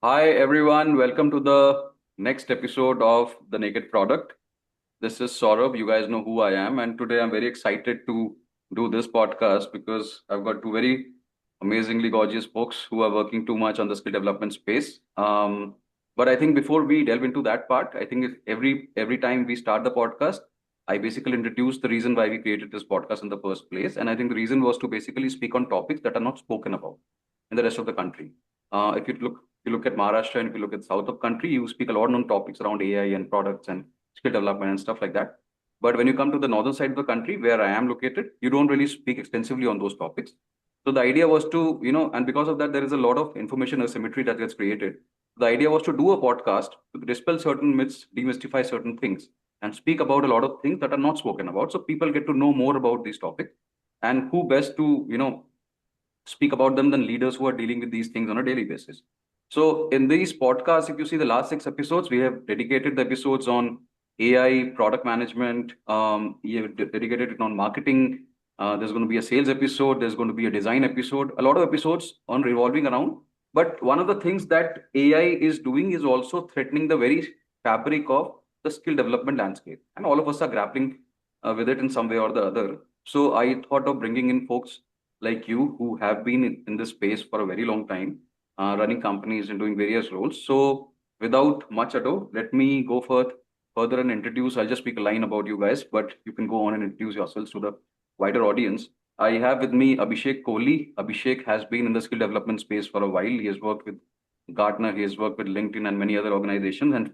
Hi everyone, welcome to the next episode of The Naked Product. This is Saurabh, you guys know who I am, and today I'm very excited to do this podcast because I've got two very amazingly gorgeous folks who are working too much on the skill development space. But I think before we delve into that part, I think every time we start the podcast, I basically introduce the reason why we created this podcast in the first place, and I think the reason was to basically speak on topics that are not spoken about in the rest of the country. If you look at Maharashtra and if you look at south of country, you speak a lot on topics around AI and products and skill development and stuff like that. But when you come to the northern side of the country, where I am located, you don't really speak extensively on those topics. So the idea was to, and because of that, there is a lot of information asymmetry that gets created. The idea was to do a podcast to dispel certain myths, demystify certain things, and speak about a lot of things that are not spoken about. So people get to know more about these topics. And who best to, speak about them than leaders who are dealing with these things on a daily basis. So in these podcasts, if you see the last six episodes, we have dedicated the episodes on AI, product management. We have dedicated it on marketing. There's going to be a sales episode. There's going to be a design episode. A lot of episodes on revolving around. But one of the things that AI is doing is also threatening the very fabric of the skill development landscape, and all of us are grappling with it in some way or the other. So I thought of bringing in folks like you who have been in this space for a very long time, running companies and doing various roles. So without much ado, let me go further and introduce. I'll just speak a line about you guys, but you can go on and introduce yourselves to the wider audience. I have with me Abhishek Kohli. Abhishek has been in the skill development space for a while. He has worked with Gartner, he has worked with LinkedIn and many other organizations and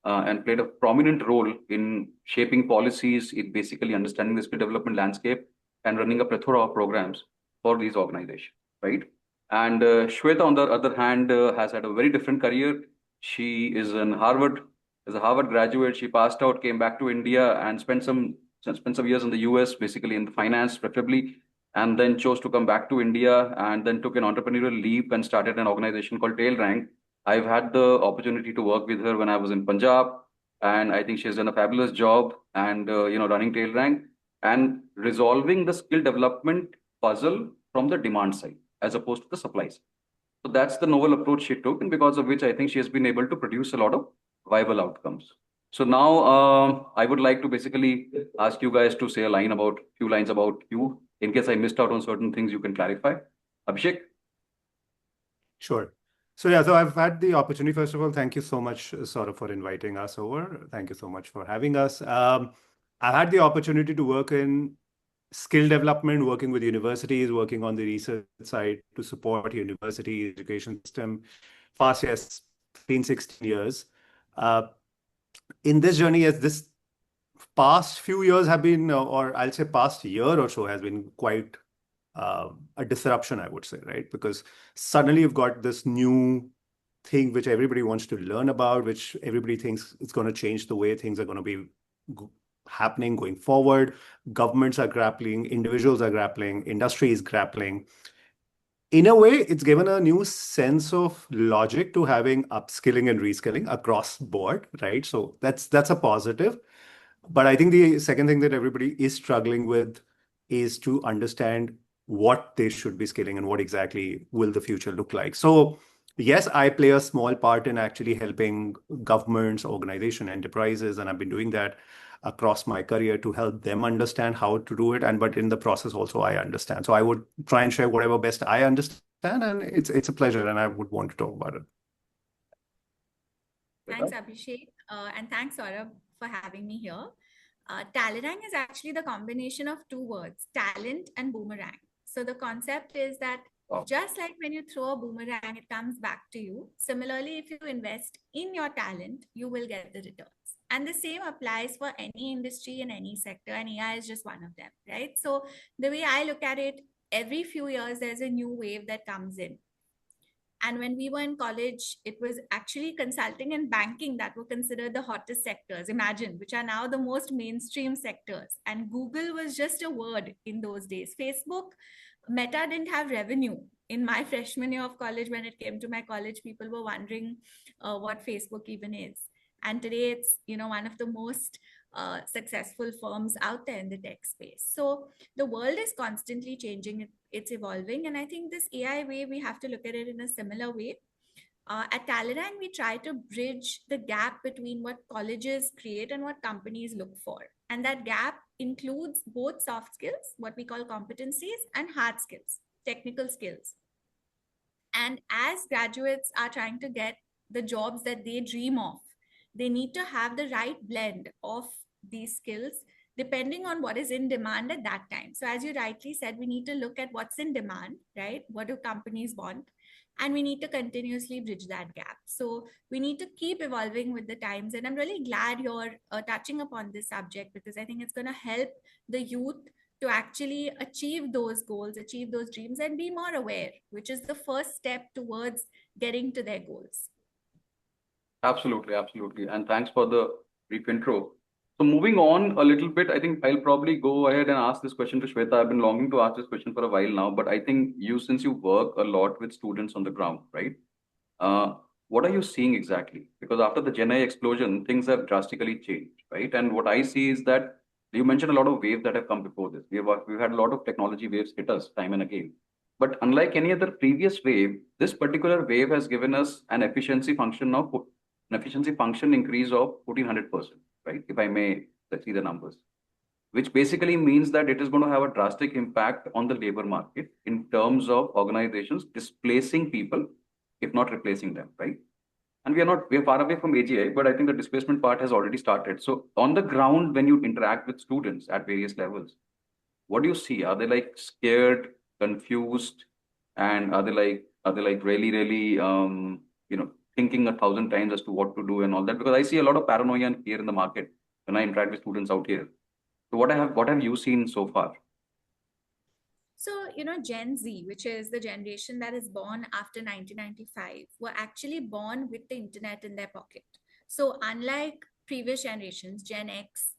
and played a prominent role in shaping policies, in basically understanding the skill development landscape and running a plethora of programs for these organizations, right? And Shweta, on the other hand, has had a very different career. She is a Harvard graduate. She passed out, came back to India, and spent some years in the US, basically in the finance, preferably, and then chose to come back to India, and then took an entrepreneurial leap and started an organization called TailRank. I've had the opportunity to work with her when I was in Punjab, and I think she's done a fabulous job and running TailRank and resolving the skill development puzzle from the demand side as opposed to the supply side. So that's the novel approach she took, and because of which I think she has been able to produce a lot of viable outcomes. So now I would like to basically ask you guys to say few lines about you. In case I missed out on certain things, you can clarify. Abhishek? Sure. So I've had the opportunity. First of all, thank you so much, Saurabh, for inviting us over. Thank you so much for having us. I've had the opportunity to work in skill development, working with universities, working on the research side to support university education system. Past, yes, 15, 16 years. In this journey, as this past few years have been, or I'll say past year or so has been quite a disruption, I would say, right? Because suddenly you've got this new thing which everybody wants to learn about, which everybody thinks is going to change the way things are going to be happening going forward. Governments are grappling, individuals are grappling, industry is grappling. In a way, it's given a new sense of logic to having upskilling and reskilling across board, right? So that's a positive. But I think the second thing that everybody is struggling with is to understand what they should be skilling and what exactly will the future look like. So yes, I play a small part in actually helping governments, organizations, enterprises, and I've been doing that across my career to help them understand how to do it. But in the process also I understand. So I would try and share whatever best I understand, and it's a pleasure, and I would want to talk about it. Thanks, Abhishek. And thanks, Saurabh, for having me here. Talerang is actually the combination of two words, talent and boomerang. So the concept is that just like when you throw a boomerang, it comes back to you. Similarly, if you invest in your talent, you will get the returns. And the same applies for any industry in any sector, and AI is just one of them, right? So the way I look at it, every few years, there's a new wave that comes in. And when we were in college, it was actually consulting and banking that were considered the hottest sectors, imagine, which are now the most mainstream sectors. And Google was just a word in those days. Facebook, Meta didn't have revenue. In my freshman year of college, when it came to my college, people were wondering what Facebook even is. And today it's, one of the most successful firms out there in the tech space. So the world is constantly changing. It's evolving. And I think this AI way, we have to look at it in a similar way. At Talleyrand, we try to bridge the gap between what colleges create and what companies look for. And that gap includes both soft skills, what we call competencies, and hard skills, technical skills. And as graduates are trying to get the jobs that they dream of, they need to have the right blend of these skills depending on what is in demand at that time. So, as you rightly said, we need to look at what's in demand, right? What do companies want? And we need to continuously bridge that gap. So, we need to keep evolving with the times. And I'm really glad you're touching upon this subject because I think it's going to help the youth to actually achieve those goals, achieve those dreams, and be more aware, which is the first step towards getting to their goals. Absolutely, absolutely. And thanks for the brief intro. So moving on a little bit, I think I'll probably go ahead and ask this question to Shweta. I've been longing to ask this question for a while now, but I think since you work a lot with students on the ground, right? Uh, what are you seeing exactly? Because after the Gen I explosion, things have drastically changed, right? And what I see is that you mentioned a lot of waves that have come before this. We've had a lot of technology waves hit us time and again. But unlike any other previous wave, this particular wave has given us an efficiency function increase of 1400%, right? If I may, let's see the numbers, which basically means that it is going to have a drastic impact on the labor market in terms of organizations displacing people, if not replacing them, right? And we are far away from AGI, but I think the displacement part has already started. So on the ground, when you interact with students at various levels, what do you see? Are they like scared, confused, and are they like really, really thinking 1,000 times as to what to do and all that? Because I see a lot of paranoia and fear in the market when I interact with students out here. So what have you seen so far? So, Gen Z, which is the generation that is born after 1995, were actually born with the internet in their pocket. So, unlike previous generations, Gen X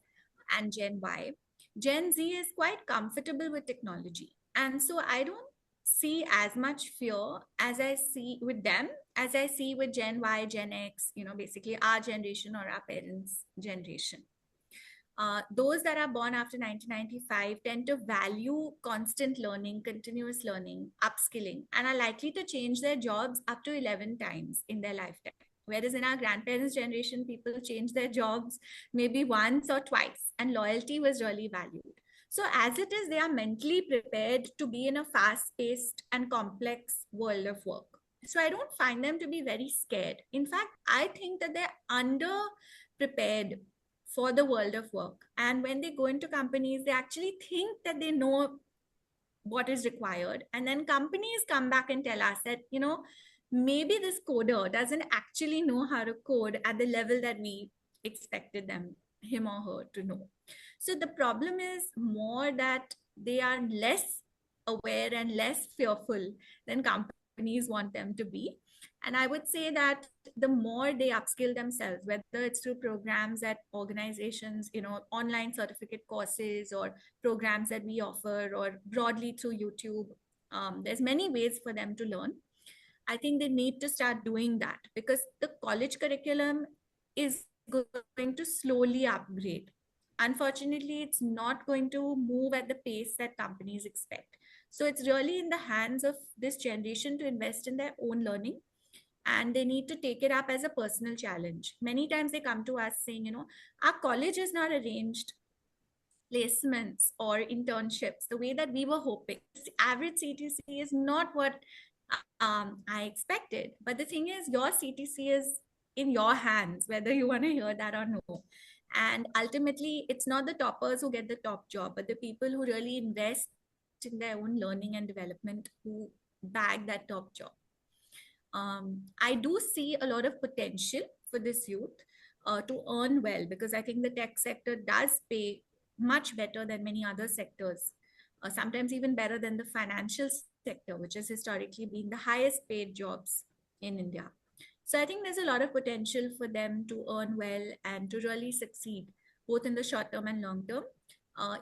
and Gen Y, Gen Z is quite comfortable with technology. And so, I don't see as much fear as I see with them as I see with Gen Y, Gen X, basically our generation or our parents' generation. Those that are born after 1995 tend to value constant learning, continuous learning, upskilling, and are likely to change their jobs up to 11 times in their lifetime. Whereas in our grandparents' generation, people change their jobs maybe once or twice, and loyalty was really valued. So, as it is, they are mentally prepared to be in a fast paced and complex world of work. So, I don't find them to be very scared. In fact, I think that they're under prepared for the world of work. And when they go into companies, they actually think that they know what is required. And then companies come back and tell us that, maybe this coder doesn't actually know how to code at the level that we expected him or her to know. So the problem is more that they are less aware and less fearful than companies want them to be. And I would say that the more they upskill themselves, whether it's through programs at organizations, online certificate courses or programs that we offer, or broadly through YouTube, there's many ways for them to learn. I think they need to start doing that because the college curriculum is going to slowly upgrade. Unfortunately, it's not going to move at the pace that companies expect. So it's really in the hands of this generation to invest in their own learning, and they need to take it up as a personal challenge. Many times they come to us saying, our college is not arranged placements or internships the way that we were hoping. The average CTC is not what I expected. But the thing is, your CTC is in your hands, whether you want to hear that or no. And ultimately, it's not the toppers who get the top job, but the people who really invest in their own learning and development who bag that top job. I do see a lot of potential for this youth to earn well, because I think the tech sector does pay much better than many other sectors, sometimes even better than the financial sector, which has historically been the highest paid jobs in India. So I think there's a lot of potential for them to earn well and to really succeed, both in the short term and long term,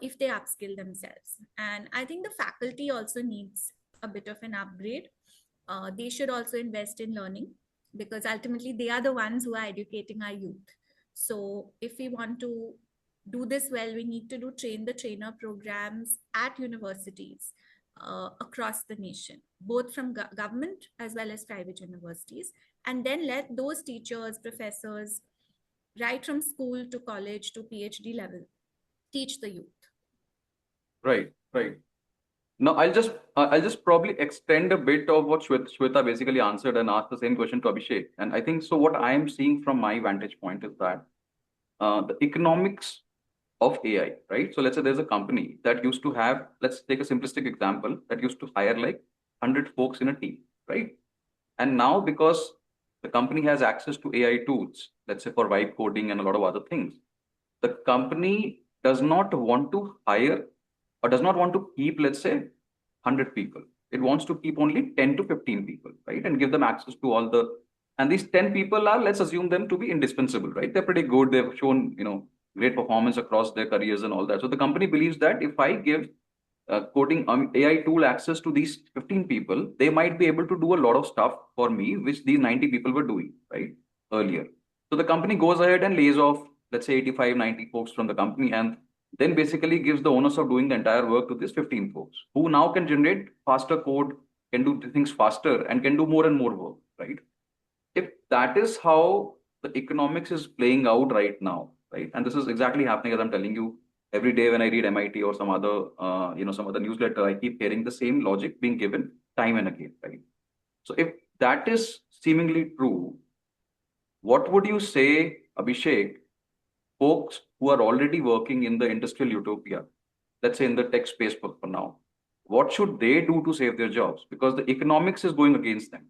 if they upskill themselves. And I think the faculty also needs a bit of an upgrade. They should also invest in learning, because ultimately they are the ones who are educating our youth. So if we want to do this well, we need to do train the trainer programs at universities, across the nation, both from government as well as private universities, and then let those teachers, professors, right from school to college to PhD level, teach the youth. Right, right. Now, I'll just probably extend a bit of what Shweta basically answered and asked the same question to Abhishek. And I think so. What I am seeing from my vantage point is that the economics of AI, right? So let's say there's a company that used to have, let's take a simplistic example, that used to hire like 100 folks in a team, right? And now because the company has access to AI tools, let's say for vibe coding and a lot of other things, the company does not want to hire or does not want to keep, let's say, 100 people. It wants to keep only 10 to 15 people, right? And give them access to all the, and these 10 people are, let's assume them to be indispensable, right? They're pretty good. They've shown, great performance across their careers and all that. So the company believes that if I give coding AI tool access to these 15 people, they might be able to do a lot of stuff for me, which these 90 people were doing, right? Earlier. So the company goes ahead and lays off, let's say 85, 90 folks from the company, and then basically gives the onus of doing the entire work to these 15 folks who now can generate faster code, can do things faster, and can do more and more work, right? If that is how the economics is playing out right now, right? And this is exactly happening as I'm telling you every day when I read MIT or some other newsletter, I keep hearing the same logic being given time and again, right? So if that is seemingly true, what would you say, Abhishek, folks who are already working in the industrial utopia, let's say in the tech space for now, what should they do to save their jobs? Because the economics is going against them.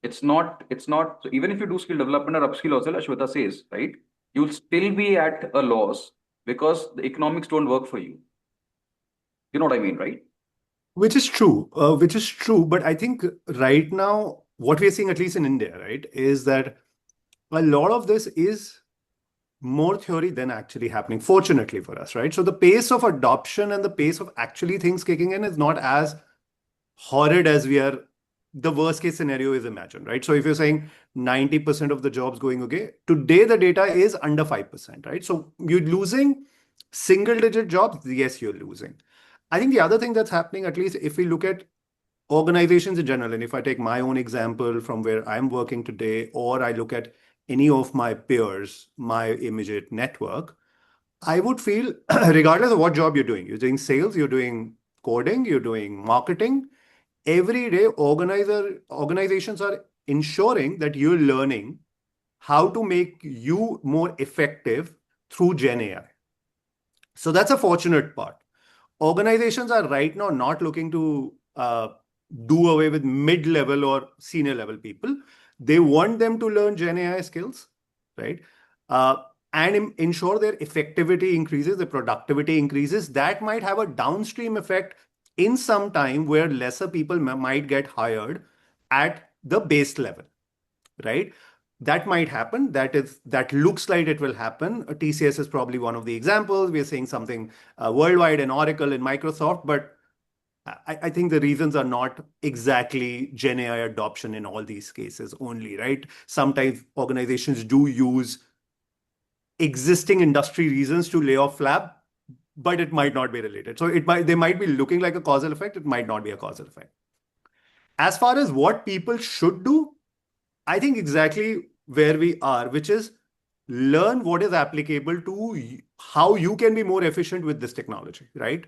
It's not, so even if you do skill development or upskill also, as Shweta says, right, you'll still be at a loss because the economics don't work for you. You know what I mean, right? Which is true. Which is true. But I think right now, what we're seeing, at least in India, right, is that a lot of this is more theory than actually happening, fortunately for us, right? So the pace of adoption and the pace of actually things kicking in is not as horrid as the worst case scenario is imagined, right? So if you're saying 90% of the jobs going okay, today the data is under 5%, right? So you're losing single digit jobs. Yes, you're losing. I think the other thing that's happening, at least if we look at organizations in general, and if I take my own example from where I'm working today, or I look at any of my peers, my immediate network, I would feel, regardless of what job you're doing sales, you're doing coding, you're doing marketing, every day organizations are ensuring that you're learning how to make you more effective through Gen AI. So that's a fortunate part. Organizations are right now not looking to do away with mid-level or senior level people. They want them to learn Gen AI skills, right? And ensure their effectivity increases, their productivity increases. That might have a downstream effect in some time where lesser people might get hired at the base level, right? That might happen. That looks like it will happen. TCS is probably one of the examples. We are seeing something worldwide in Oracle and Microsoft, but I think the reasons are not exactly Gen AI adoption in all these cases only, right? Sometimes organizations do use existing industry reasons to lay off lab, but it might not be related. So they might be looking like a causal effect. It might not be a causal effect. As far as what people should do, I think exactly where we are, which is learn what is applicable to how you can be more efficient with this technology, right?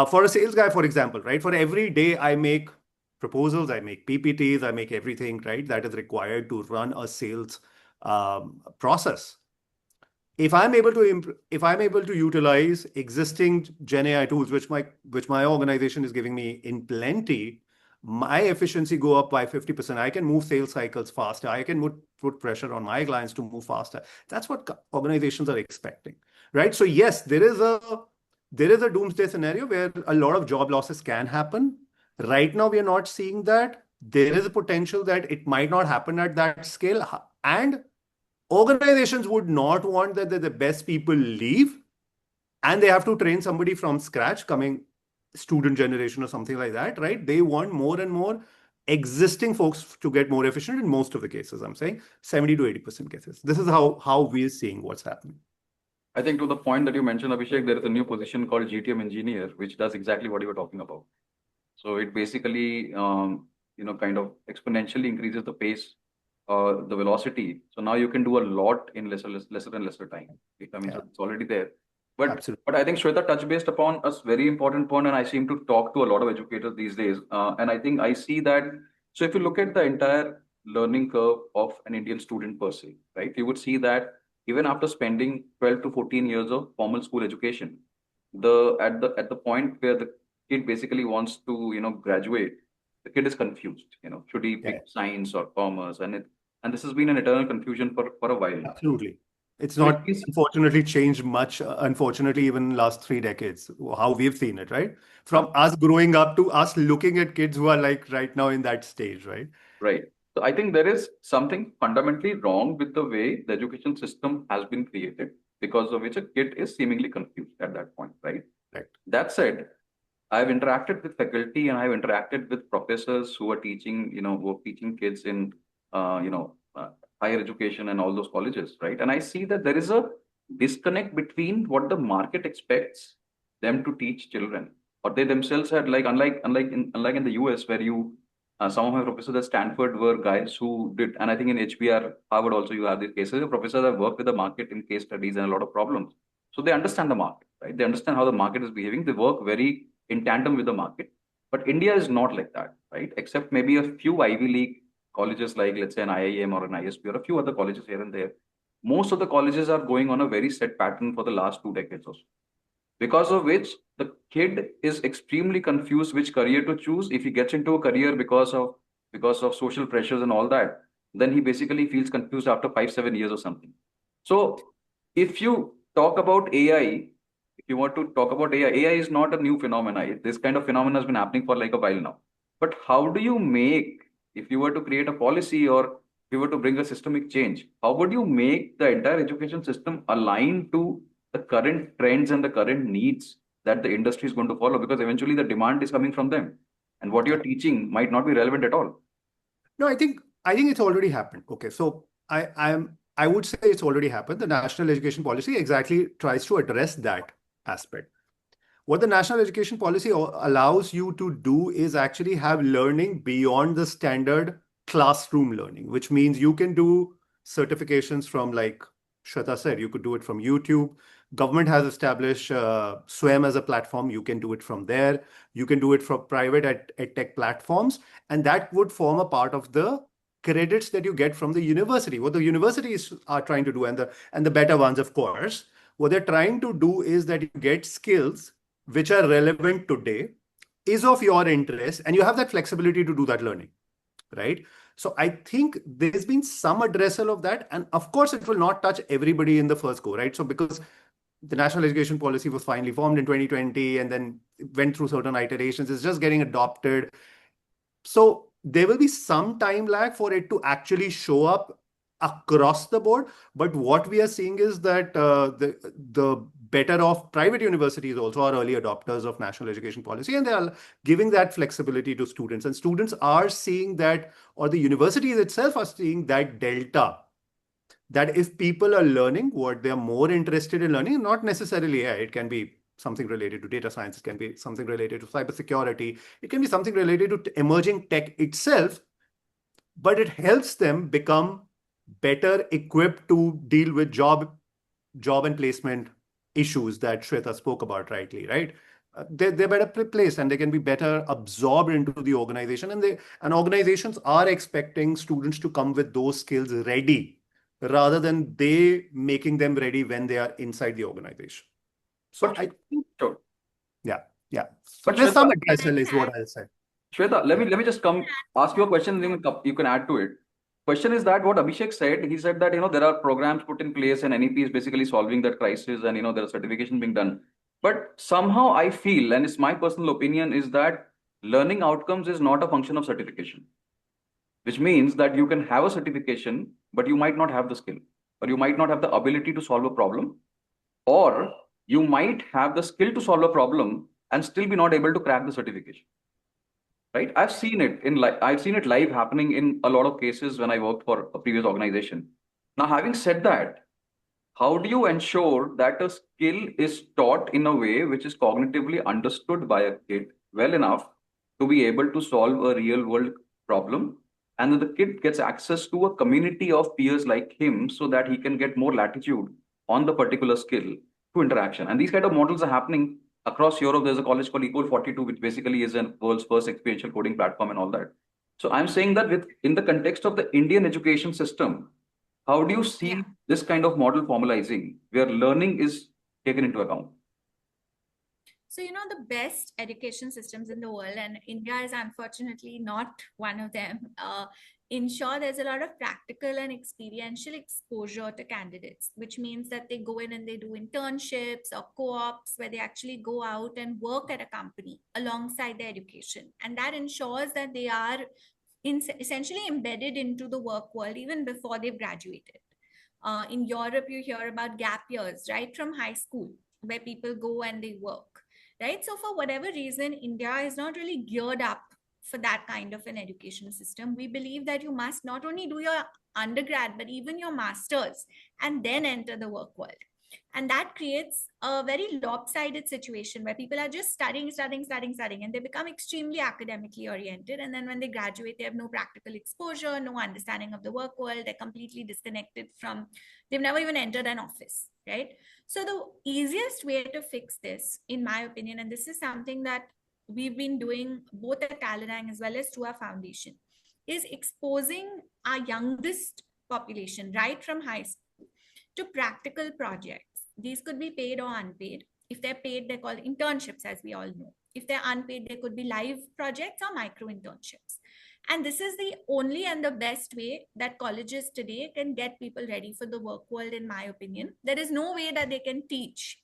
For a sales guy, for example, right? For every day I make proposals, I make PPTs, I make everything, right? That is required to run a sales process. If I'm able to utilize existing Gen AI tools, which my organization is giving me in plenty, my efficiency go up by 50%. I can move sales cycles faster. I can put pressure on my clients to move faster. That's what organizations are expecting, right? So yes, there is a doomsday scenario where a lot of job losses can happen. Right now, we are not seeing that. There is a potential that it might not happen at that scale. And organizations would not want that the best people leave and they have to train somebody from scratch, coming student generation or something like that, right? They want more and more existing folks to get more efficient in most of the cases. I'm saying 70 to 80% cases. This is how we're seeing what's happening. I think to the point that you mentioned, Abhishek, there is a new position called GTM engineer, which does exactly what you were talking about. So it basically, kind of exponentially increases the pace, the velocity. So now you can do a lot in lesser and lesser time. I mean, Yeah, so it's already there. But absolutely. but I think Shweta touched based upon a very important point, and I seem to talk to a lot of educators these days. And I think I see that. So if you look at the entire learning curve of an Indian student per se, right, you would see that even after spending 12 to 14 years of formal school education, the point where the kid basically wants to graduate, the kid is confused. Should he Yeah, pick science or commerce? And this has been an eternal confusion for a while now. absolutely. It's So it not is unfortunately changed much, unfortunately, even last 3 decades, how we've seen it, right? uh, From us growing up to us looking at kids who are like right now in that stage, right? right. So I think there is something fundamentally wrong with the way the education system has been created, because of which a kid is seemingly confused at that point, right? Right. That said, I've interacted with faculty and I've interacted with professors who are teaching, who are teaching kids in, uh, you know, uh, higher education and all those colleges, right? And I see that there is a disconnect between what the market expects them to teach children, or they themselves had, like, unlike in the US, where some of my professors at Stanford were guys who did, and I think in HBR, Harvard also, you have these cases. The professors have worked with the market in case studies and a lot of problems, so they understand the market, right? They understand how the market is behaving. They work very in tandem with the market. But India is not like that, right? Except maybe a few Ivy League colleges, like let's say an IIM or an ISB or a few other colleges here and there. Most of the colleges are going on a very set pattern for the last 2 decades or so. Because of which the kid is extremely confused which career to choose. If he gets into a career because of social pressures and all that, then he basically feels confused after 5 7 years or something. So if you talk about AI, if you want to talk about AI is not a new phenomenon. This kind of phenomenon has been happening for like a while now. But how do you make, if you were to create a policy or if you were to bring a systemic change, how would you make the entire education system align to the current trends and the current needs that the industry is going to follow? Because eventually the demand is coming from them. And what you're Yeah. teaching might not be relevant at all. No, I think it's already happened. Okay, so I would say it's already happened. The national education policy exactly tries to address that aspect. What the national education policy allows you to do is actually have learning beyond the standard classroom learning, which means you can do certifications from, like Shweta said, you could do it from YouTube. Government has established SWAYAM as a platform. You can do it from there. You can do it from private edtech platforms, and that would form a part of the credits that you get from the university. What the universities are trying to do, and the better ones, of course, what they're trying to do is that you get skills which are relevant today, is of your interest, and you have that flexibility to do that learning, right? So I think there's been some addressal of that, and of course it will not touch everybody in the first go, right? So because the national education policy was finally formed in 2020 and then went through certain iterations, it's just getting adopted. So there will be some time lag for it to actually show up across the board. But what we are seeing is that the better off private universities also are early adopters of national education policy, and they are giving that flexibility to students. And students are seeing that, or the universities itself are seeing that delta, that if people are learning what they're more interested in learning, not necessarily AI, it can be something related to data science, it can be something related to cybersecurity, it can be something related to emerging tech itself, but it helps them become better equipped to deal with job and placement issues that Shweta spoke about rightly, right? They're better placed and they can be better absorbed into the organization, and organizations are expecting students to come with those skills ready rather than they making them ready when they are inside the organization. So But I think, sure. yeah, yeah. So But there's some Shweta, Can I addressal is what add? I'll say. Shweta, let Yeah. me just come ask you a question, and then you can add to it. Question is that what Abhishek said, he said that there are programs put in place and NEP is basically solving that crisis, and there are certifications being done. But somehow I feel, and it's my personal opinion, is that learning outcomes is not a function of certification, which means that you can have a certification, but you might not have the skill, or you might not have the ability to solve a problem, or you might have the skill to solve a problem and still be not able to crack the certification. Right? I've seen it live happening in a lot of cases when I worked for a previous organization. Now, having said that, how do you ensure that a skill is taught in a way which is cognitively understood by a kid well enough to be able to solve a real world problem. And then the kid gets access to a community of peers like him so that he can get more latitude on the particular skill through interaction. And these kind of models are happening across Europe. There's a college called Equal 42, which basically is a world's first experiential coding platform and all that. So I'm saying that in the context of the Indian education system, how do you see this kind of model formalizing where learning is taken into account? So, the best education systems in the world, and India is unfortunately not one of them, ensure there's a lot of practical and experiential exposure to candidates, which means that they go in and they do internships or co-ops where they actually go out and work at a company alongside their education. And that ensures that they are essentially embedded into the work world even before they've graduated. In Europe, you hear about gap years right from high school where people go and they work. Right. So for whatever reason, India is not really geared up for that kind of an education system. We believe that you must not only do your undergrad, but even your master's and then enter the work world. And that creates a very lopsided situation where people are just studying, and they become extremely academically oriented. And then when they graduate, they have no practical exposure, no understanding of the work world. They're completely disconnected from, they've never even entered an office, right? So the easiest way to fix this, in my opinion, and this is something that we've been doing both at Talarang as well as through our foundation, is exposing our youngest population right from high school to practical projects. These could be paid or unpaid. If they're paid, they're called internships, as we all know. If they're unpaid, they could be live projects or micro internships. And this is the only and the best way that colleges today can get people ready for the work world, in my opinion. There is no way that they can teach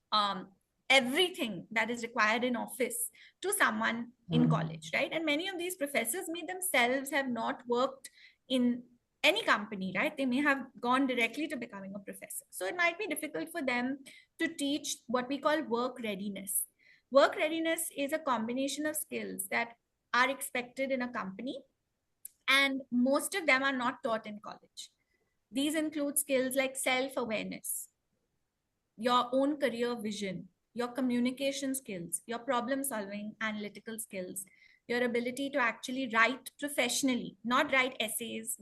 everything that is required in office to someone in college, right? And many of these professors may themselves have not worked in any company, right? They may have gone directly to becoming a professor. So it might be difficult for them to teach what we call work readiness. Work readiness is a combination of skills that are expected in a company, and most of them are not taught in college. These include skills like self-awareness, your own career vision, your communication skills, your problem-solving analytical skills, your ability to actually write professionally, not write essays,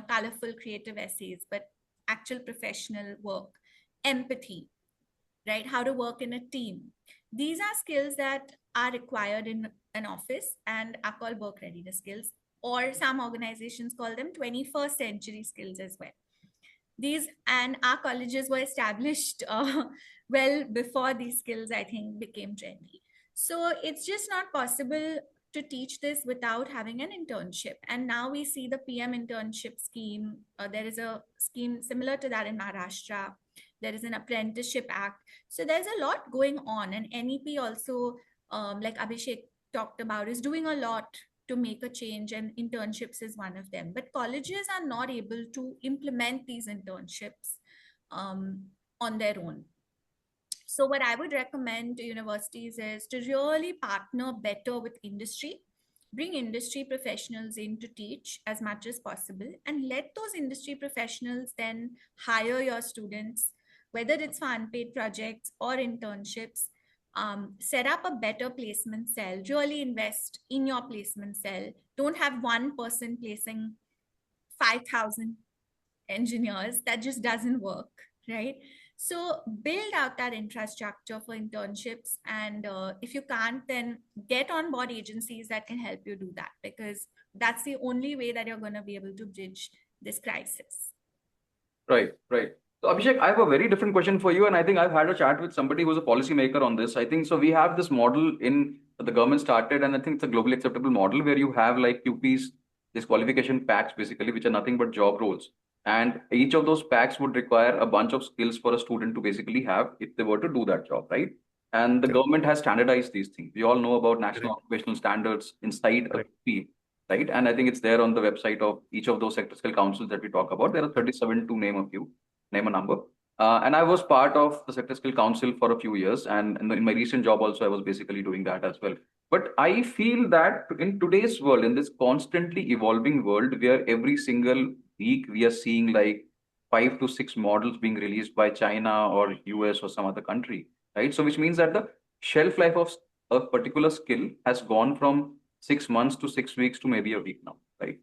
colorful, creative essays, but actual professional work, empathy, right? How to work in a team. These are skills that are required in an office and are called work readiness skills, or some organizations call them 21st century skills as well. These and our colleges were established well before these skills, I think, became trendy. So it's just not possible to teach this without having an internship. And now we see the PM internship scheme. There is a scheme similar to that in Maharashtra. There is an apprenticeship act. So there's a lot going on. And NEP also, like Abhishek talked about, is doing a lot to make a change, and internships is one of them. But colleges are not able to implement these internships on their own. So what I would recommend to universities is to really partner better with industry, bring industry professionals in to teach as much as possible, and let those industry professionals then hire your students, whether it's for unpaid projects or internships. Set up a better placement cell, really invest in your placement cell. Don't have one person placing 5,000 engineers. That just doesn't work, right? So build out that infrastructure for internships. And if you can't, then get on board agencies that can help you do that, because that's the only way that you're going to be able to bridge this crisis. Right, right. So Abhishek, I have a very different question for you, and I think I've had a chat with somebody who's a policymaker on this. I think so. We have this model in the government started, and I think it's a globally acceptable model where you have like QPs, these qualification packs basically, which are nothing but job roles, and each of those packs would require a bunch of skills for a student to basically have if they were to do that job, right? And the government has standardized these things. We all know about national occupational standards inside a QP, right? And I think it's there on the website of each of those sector skill councils that we talk about. There are 37 to name a few, name a number. And I was part of the sector skill council for a few years. And in my recent job also, I was basically doing that as well. But I feel that in today's world, in this constantly evolving world, where every single week we are seeing like 5 to 6 models being released by China or US or some other country, right? So which means that the shelf life of a particular skill has gone from 6 months to 6 weeks to maybe a week now, right?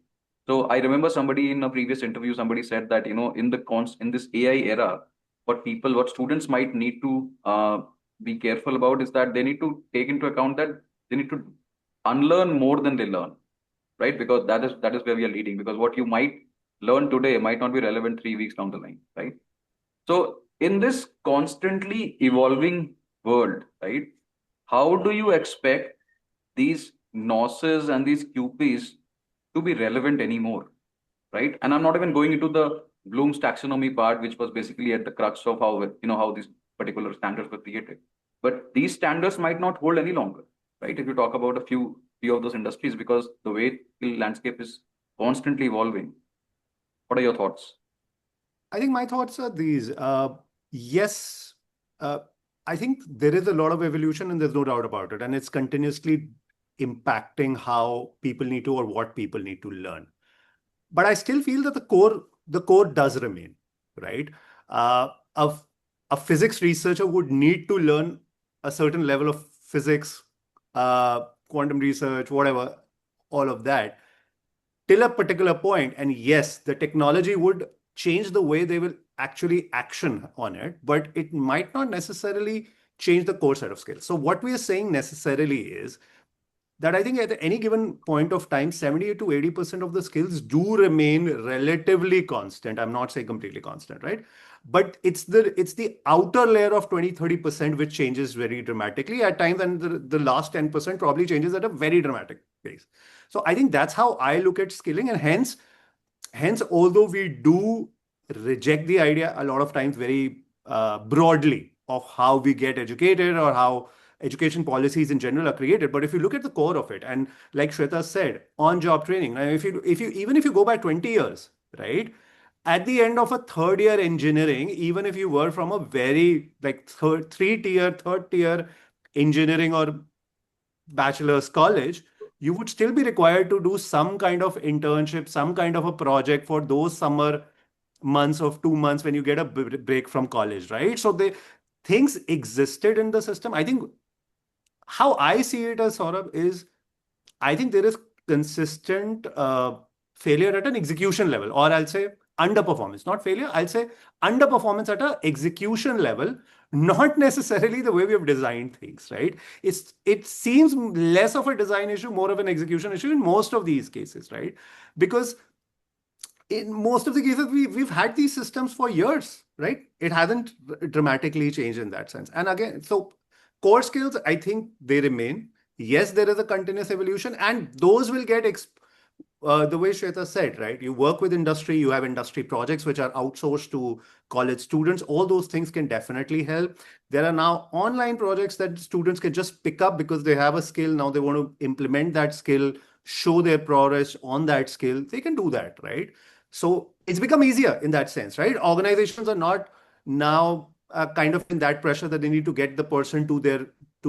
So I remember somebody in a previous interview, somebody said that, in this AI era, what students might need to be careful about is that they need to take into account that they need to unlearn more than they learn, right? Because that is where we are leading. Because what you might learn today might not be relevant 3 weeks down the line, right? So in this constantly evolving world, right, how do you expect these NOSes and these QPs to be relevant anymore, right? And I'm not even going into the Bloom's taxonomy part, which was basically at the crux of how these particular standards were created. But these standards might not hold any longer, right? If you talk about a few of those industries, because the way the landscape is constantly evolving. What are your thoughts? I think my thoughts are these. Yes, uh, I think there is a lot of evolution and there's no doubt about it. And it's continuously impacting how people need to or what people need to learn. But I still feel that the core does remain, right? Uh, a, a physics researcher would need to learn a certain level of physics, quantum research, whatever, all of that till a particular point. And yes, the technology would change the way they will actually action on it, but it might not necessarily change the core set of skills. So what we are saying necessarily is that I think at any given point of time, 70 to 80% of the skills do remain relatively constant. I'm not saying completely constant, right? But it's the outer layer of 20-30% which changes very dramatically at times, and the last 10% probably changes at a very dramatic pace. So I think that's how I look at skilling, and hence, although we do reject the idea a lot of times very broadly of how we get educated or how education policies in general are created, but if you look at the core of it, and like Shweta said, on-job training. Now, if you go back 20 years, right? At the end of a third year engineering, even if you were from a very like third tier engineering or bachelor's college, you would still be required to do some kind of internship, some kind of a project for those summer months of 2 months when you get a break from college, right? So the things existed in the system. I think how I see it as Saurabh is, I think there is consistent failure at an execution level, or I'll say underperformance, not failure. I'll say underperformance at an execution level, not necessarily the way we have designed things, right? It seems less of a design issue, more of an execution issue in most of these cases, right? Because in most of the cases, we've had these systems for years, right? It hasn't dramatically changed in that sense. And again, so core skills, I think they remain. Yes, there is a continuous evolution, and those will get the way Shweta said, right? You work with industry, you have industry projects which are outsourced to college students. All those things can definitely help. There are now online projects that students can just pick up because they have a skill. Now they want to implement that skill, show their progress on that skill. They can do that, right? So it's become easier in that sense, right? Organizations are not now kind of in that pressure that they need to get the person to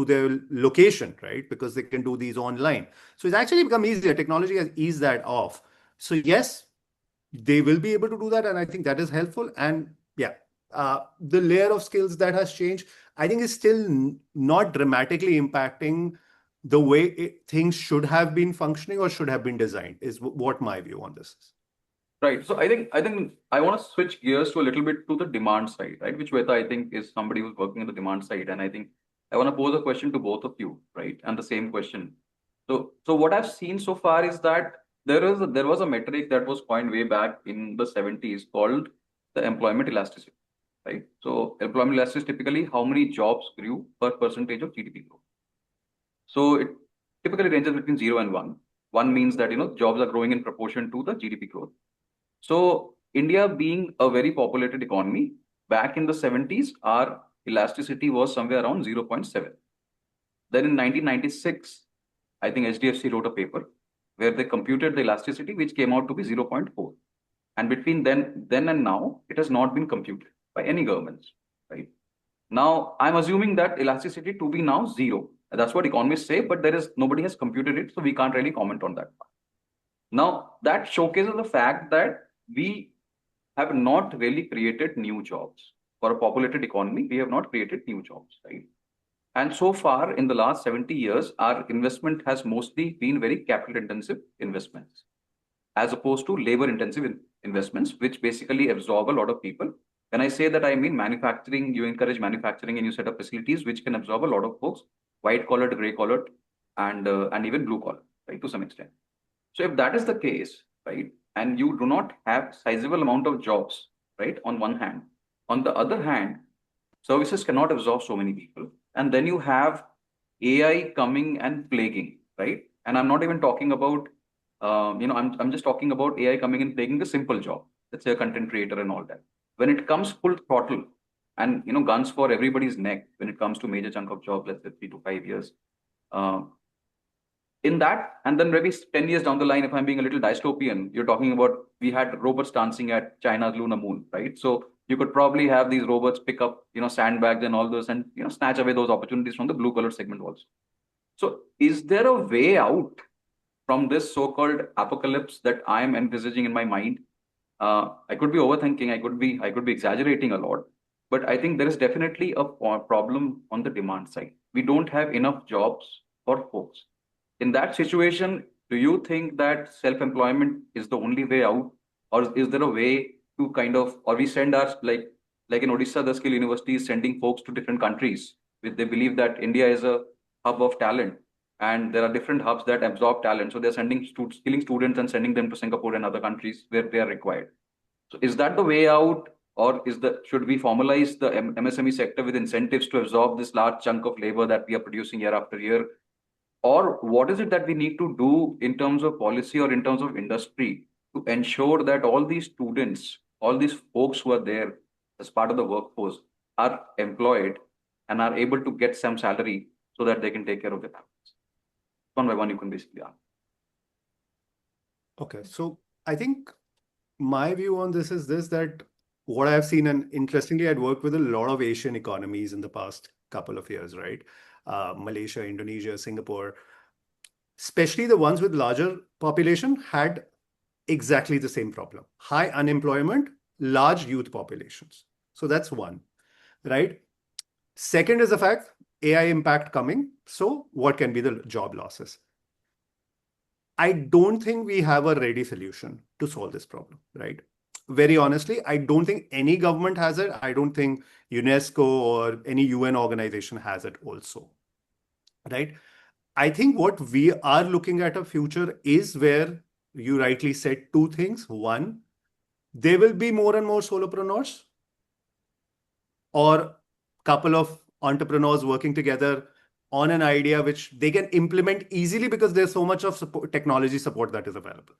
their location, right? Because they can do these online. So it's actually become easier. Technology has eased that off. So yes, they will be able to do that, and I think that is helpful. And yeah, the layer of skills that has changed, I think, is still not dramatically impacting the way things should have been functioning or should have been designed. Is what my view on this is. Right. So I think I want to switch gears to a little bit to the demand side, right? Which Shweta I think is somebody who's working on the demand side, and I think I want to pose a question to both of you, right? And the same question. So what I've seen so far is that there was a metric that was coined way back in the 70s called the employment elasticity, right? So employment elasticity is typically how many jobs grew per percentage of GDP growth. So it typically ranges between 0 and 1. 1 means that jobs are growing in proportion to the GDP growth. So India being a very populated economy, back in the 70s, our elasticity was somewhere around 0.7. Then in 1996, I think HDFC wrote a paper where they computed the elasticity, which came out to be 0.4. And between then and now, it has not been computed by any governments, right? Now, I'm assuming that elasticity to be now 0. That's what economists say, but nobody has computed it, so we can't really comment on that. Now, that showcases the fact that we have not really created new jobs. For a populated economy, we have not created new jobs, right? And so far, in the last 70 years, our investment has mostly been very capital intensive investments, as opposed to labor intensive investments, which basically absorb a lot of people. When I say that, I mean manufacturing. You encourage manufacturing and you set up facilities which can absorb a lot of folks, white collared, gray collared, and even blue collar, right, to some extent. So if that is the case, right, and you do not have sizable amount of jobs, right, on one hand, on the other hand, services cannot absorb so many people, and then you have AI coming and plaguing, right? And I'm not even talking about, I'm just talking about AI coming and plaguing the simple job, let's say a content creator and all that. When it comes full throttle and guns for everybody's neck, when it comes to major chunk of job, let's say 3 to 5 years, uh, in that, and then maybe 10 years down the line, if I'm being a little dystopian, you're talking about we had robots dancing at China's lunar moon, right? So you could probably have these robots pick up, sandbags and all those, and snatch away those opportunities from the blue collar segment also. So is there a way out from this so-called apocalypse that I am envisaging in my mind? I could be overthinking, I could be exaggerating a lot, but I think there is definitely a problem on the demand side. We don't have enough jobs for folks. In that situation, do you think that self-employment is the only way out, or is there a way to kind of, or we send our like in Odisha, the skill university is sending folks to different countries, with they believe that India is a hub of talent, and there are different hubs that absorb talent. So they're sending skilling students and sending them to Singapore and other countries where they are required. So is that the way out, or should we formalize the MSME sector with incentives to absorb this large chunk of labor that we are producing year after year? Or what is it that we need to do in terms of policy or in terms of industry to ensure that all these students, all these folks who are there as part of the workforce are employed and are able to get some salary so that they can take care of their families? One by one, you can basically answer. Okay, so I think my view on this is this, that what I've seen, and interestingly, I'd worked with a lot of Asian economies in the past couple of years, right? Malaysia, Indonesia, Singapore, especially the ones with larger population, had exactly the same problem. High unemployment, large youth populations. So that's one, right? Second is the fact AI impact coming. So what can be the job losses? I don't think we have a ready solution to solve this problem, right? Very honestly, I don't think any government has it. I don't think UNESCO or any UN organization has it also, right? I think what we are looking at a future is where you rightly said two things. One, there will be more and more solopreneurs or couple of entrepreneurs working together on an idea which they can implement easily because there's so much of technology support that is available.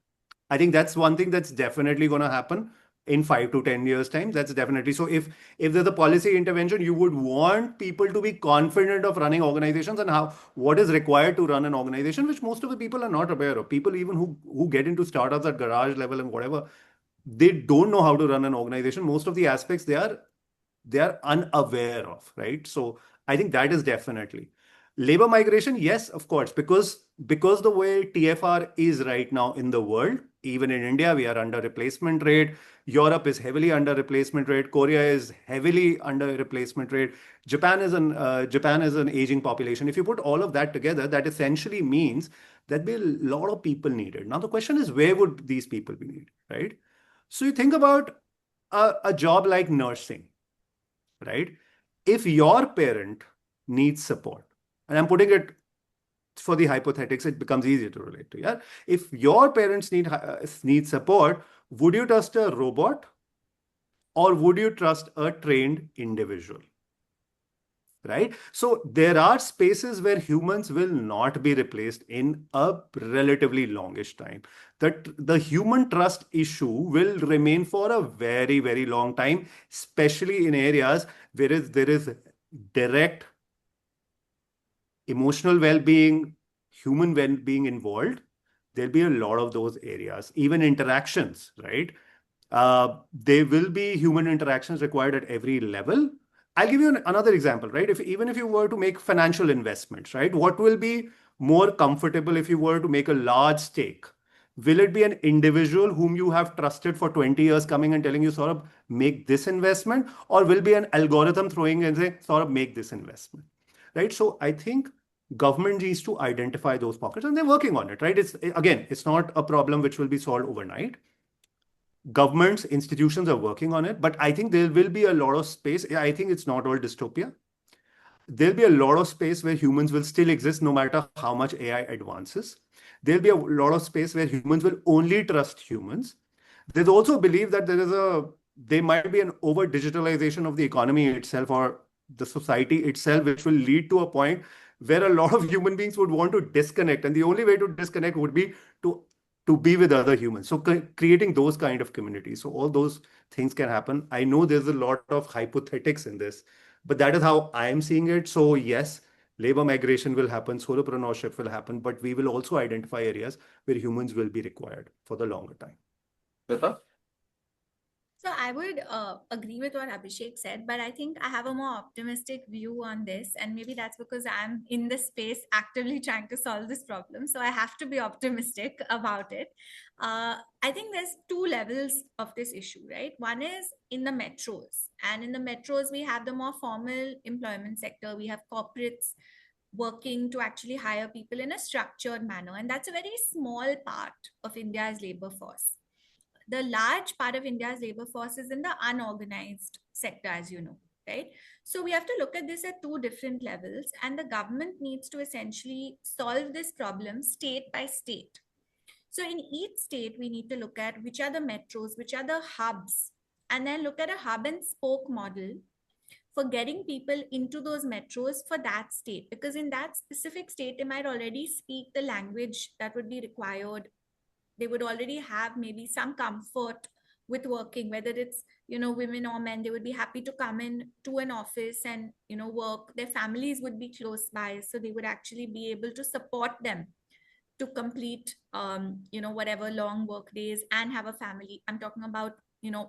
I think that's one thing that's definitely going to happen in 5 to 10 years time. That's definitely so. If there's a policy intervention, you would want people to be confident of running organizations and what is required to run an organization, which most of the people are not aware of. People even who get into startups at garage level and whatever, they don't know how to run an organization. Most of the aspects they are unaware of, right? So I think that is definitely labor migration. Yes, of course, because the way TFR is right now in the world, even in India, we are under replacement rate. Europe is heavily under replacement rate. Korea is heavily under replacement rate. Japan is an aging population. If you put all of that together, that essentially means that there be a lot of people needed. Now the question is, where would these people be needed, right? So you think about a job like nursing, right? If your parent needs support, and I'm putting it for the hypothetics, it becomes easier to relate to. Yeah, if your parents need support, would you trust a robot or would you trust a trained individual? Right? So there are spaces where humans will not be replaced in a relatively longish time. That the human trust issue will remain for a very, very long time, especially in areas where there is direct emotional well-being, human well-being involved. There'll be a lot of those areas, even interactions, right? There will be human interactions required at every level. I'll give you another example, right? Even if you were to make financial investments, right? What will be more comfortable if you were to make a large stake? Will it be an individual whom you have trusted for 20 years coming and telling you, Saurabh, make this investment? Or will be an algorithm throwing and say, Saurabh, make this investment? right? So I think government needs to identify those pockets, and they're working on it, right? It's not a problem which will be solved overnight. Governments, institutions are working on it, but I think there will be a lot of space. I think it's not all dystopia. There'll be a lot of space where humans will still exist no matter how much AI advances. There'll be a lot of space where humans will only trust humans. There's also a belief that there might be an over digitalization of the economy itself or the society itself, which will lead to a point where a lot of human beings would want to disconnect. And the only way to disconnect would be to to be with other humans. So creating those kind of communities. So all those things can happen. I know there's a lot of hypothetics in this, but that is how I am seeing it. So yes, labor migration will happen, solopreneurship will happen, but we will also identify areas where humans will be required for the longer time. Shweta? So I would agree with what Abhishek said, but I think I have a more optimistic view on this. And maybe that's because I'm in this space actively trying to solve this problem. So I have to be optimistic about it. I think there's two levels of this issue, right? One is in the metros. And in the metros, we have the more formal employment sector. We have corporates working to actually hire people in a structured manner. And that's a very small part of India's labor force. The large part of India's labor force is in the unorganized sector, as you know, right? So we have to look at this at two different levels, and the government needs to essentially solve this problem state by state. So in each state, we need to look at which are the metros, which are the hubs, and then look at a hub and spoke model for getting people into those metros for that state. Because in that specific state, they might already speak the language that would be required. They would already have maybe some comfort with working, whether it's women or men. They would be happy to come in to an office and work. Their families would be close by, so they would actually be able to support them to complete whatever long work days and have a family. I'm talking about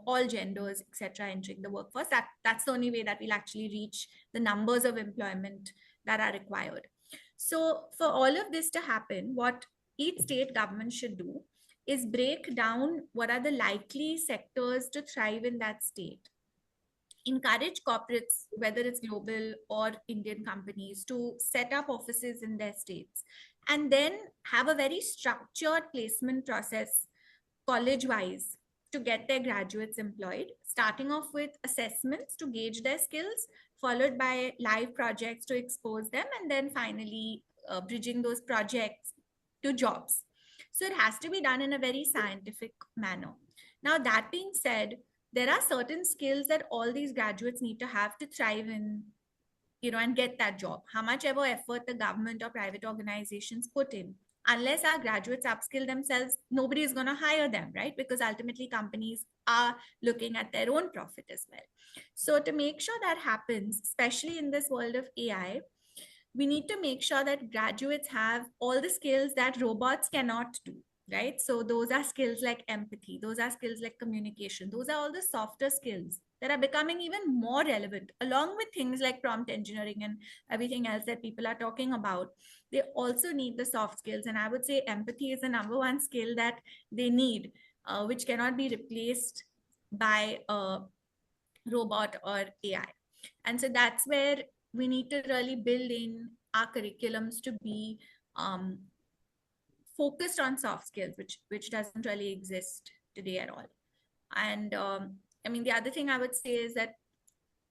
all genders, etc., entering the workforce. That's the only way that we'll actually reach the numbers of employment that are required. So for all of this to happen, what each state government should do is break down what are the likely sectors to thrive in that state. Encourage corporates, whether it's global or Indian companies, to set up offices in their states, and then have a very structured placement process, college wise, to get their graduates employed, starting off with assessments to gauge their skills, followed by live projects to expose them, and then finally bridging those projects to jobs. So it has to be done in a very scientific manner. Now, that being said, there are certain skills that all these graduates need to have to thrive in, and get that job. How much ever effort the government or private organizations put in, unless our graduates upskill themselves, nobody is going to hire them, right? Because ultimately companies are looking at their own profit as well. So to make sure that happens, especially in this world of AI, we need to make sure that graduates have all the skills that robots cannot do, right? So those are skills like empathy, those are skills like communication, those are all the softer skills that are becoming even more relevant, along with things like prompt engineering and everything else that people are talking about. They also need the soft skills, and I would say empathy is the number one skill that they need, which cannot be replaced by a robot or AI. And so that's where we need to really build in our curriculums to be focused on soft skills, which doesn't really exist today at all. And I mean, the other thing I would say is that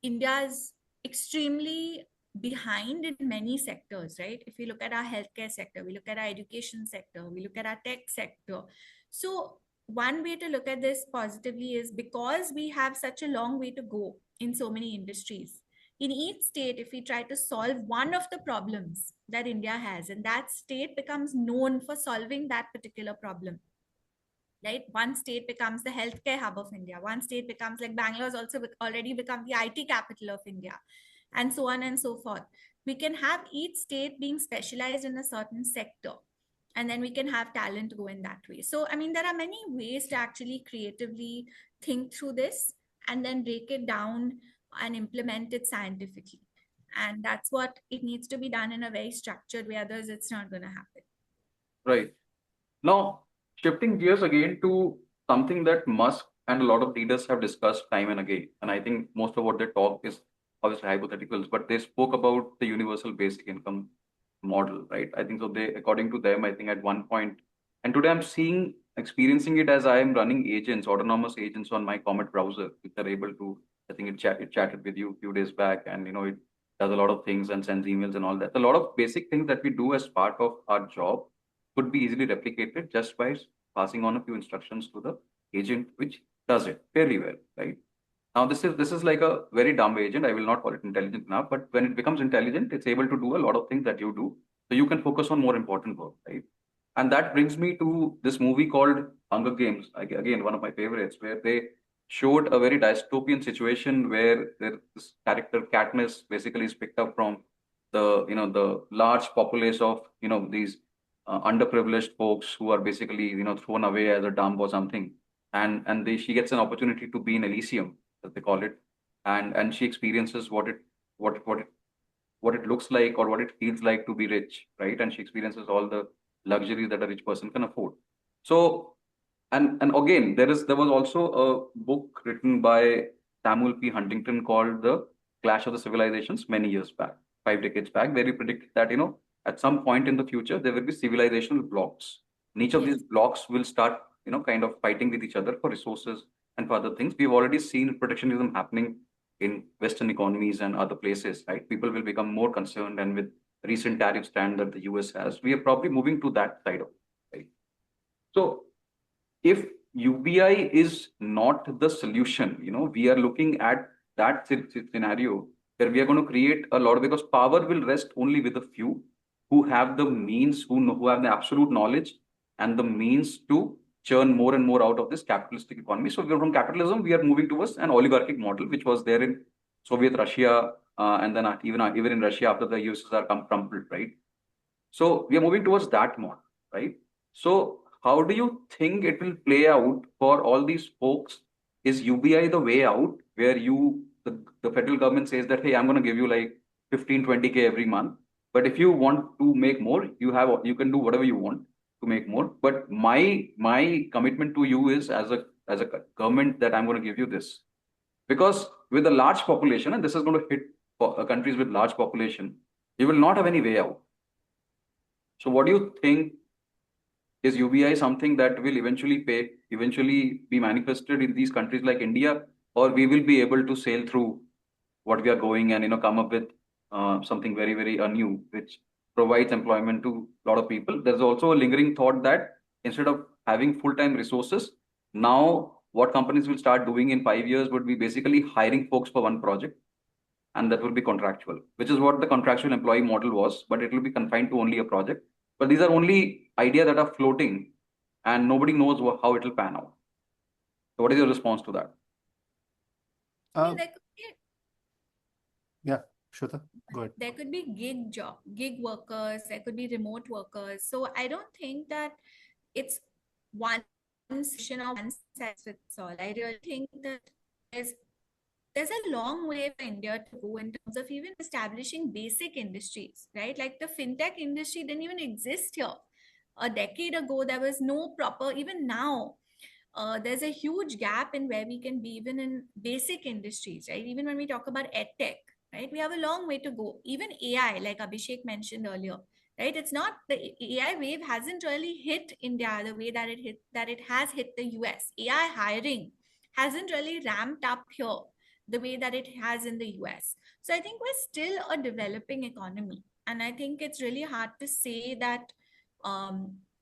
India is extremely behind in many sectors, right? If we look at our healthcare sector, we look at our education sector, we look at our tech sector. So one way to look at this positively is because we have such a long way to go in so many industries. In each state, if we try to solve one of the problems that India has, and that state becomes known for solving that particular problem, right? One state becomes the healthcare hub of India. One state becomes, like Bangalore's also already become the IT capital of India, and so on and so forth. We can have each state being specialized in a certain sector, and then we can have talent go in that way. So, I mean, there are many ways to actually creatively think through this and then break it down and implement it scientifically. And that's what it needs to be done in a very structured way. Otherwise, it's not going to happen. Right. Now, shifting gears again to something that Musk and a lot of leaders have discussed time and again, and I think most of what they talk is obviously hypotheticals, but they spoke about the universal basic income model, right? I think so. They, according to them, I think at one point, and today I'm experiencing it as I am running agents, autonomous agents on my Comet browser, which are able to. I think it chatted with you a few days back, and it does a lot of things and sends emails and all that. A lot of basic things that we do as part of our job could be easily replicated just by passing on a few instructions to the agent, which does it fairly well, right? Now, this is like a very dumb agent. I will not call it intelligent enough, but when it becomes intelligent, it's able to do a lot of things that you do. So you can focus on more important work, right? And that brings me to this movie called Hunger Games. Again, one of my favorites, where they showed a very dystopian situation where this character Katniss basically is picked up from the large populace of these underprivileged folks who are basically thrown away as a dump or something, and she gets an opportunity to be in Elysium, as they call it, and she experiences what it looks like or what it feels like to be rich, right? And she experiences all the luxuries that a rich person can afford. So, and again, there was also a book written by Samuel P. Huntington called The Clash of the Civilizations many years back, 5 decades back, where he predicted that at some point in the future there will be civilizational blocks. And each of these blocks will start kind of fighting with each other for resources and for other things. We've already seen protectionism happening in Western economies and other places, right? People will become more concerned, and with recent tariff stand that the US has, we are probably moving to that side of it, right? So if UBI is not the solution, we are looking at that scenario where we are going to create a lot, because power will rest only with a few who have the means, who have the absolute knowledge and the means to churn more and more out of this capitalistic economy. So we're from capitalism, we are moving towards an oligarchic model, which was there in Soviet Russia, and then even in Russia after the USSR crumbled, right? So we are moving towards that model, right? So how do you think it will play out for all these folks? Is UBI the way out, where the federal government says that, hey, I'm going to give you like 15, 20K every month. But if you want to make more, you can do whatever you want to make more. But my commitment to you is as a government that I'm going to give you this. Because with a large population, and this is going to hit countries with large population, you will not have any way out. So what do you think? Is UBI something that will eventually be manifested in these countries like India, or we will be able to sail through what we are going and come up with something very very new, which provides employment to a lot of people? There's also a lingering thought that instead of having full-time resources, now what companies will start doing in 5 years would be basically hiring folks for one project, and that will be contractual, which is what the contractual employee model was, but it will be confined to only a project. But these are only ideas that are floating, and nobody knows how it will pan out. So, what is your response to that? Yeah, Shweta, go ahead. There could be gig workers, there could be remote workers. So I don't think that it's one solution or one size fits all. I really think that there's a long way for India to go in terms of even establishing basic industries, right? Like the fintech industry didn't even exist here. A decade ago, there was no proper, even now, there's a huge gap in where we can be even in basic industries, right? Even when we talk about edtech, right? We have a long way to go. Even AI, like Abhishek mentioned earlier, right? It's not, the AI wave hasn't really hit India the way that it has hit the US. AI hiring hasn't really ramped up here the way that it has in the US. So I think we're still a developing economy. And I think it's really hard to say that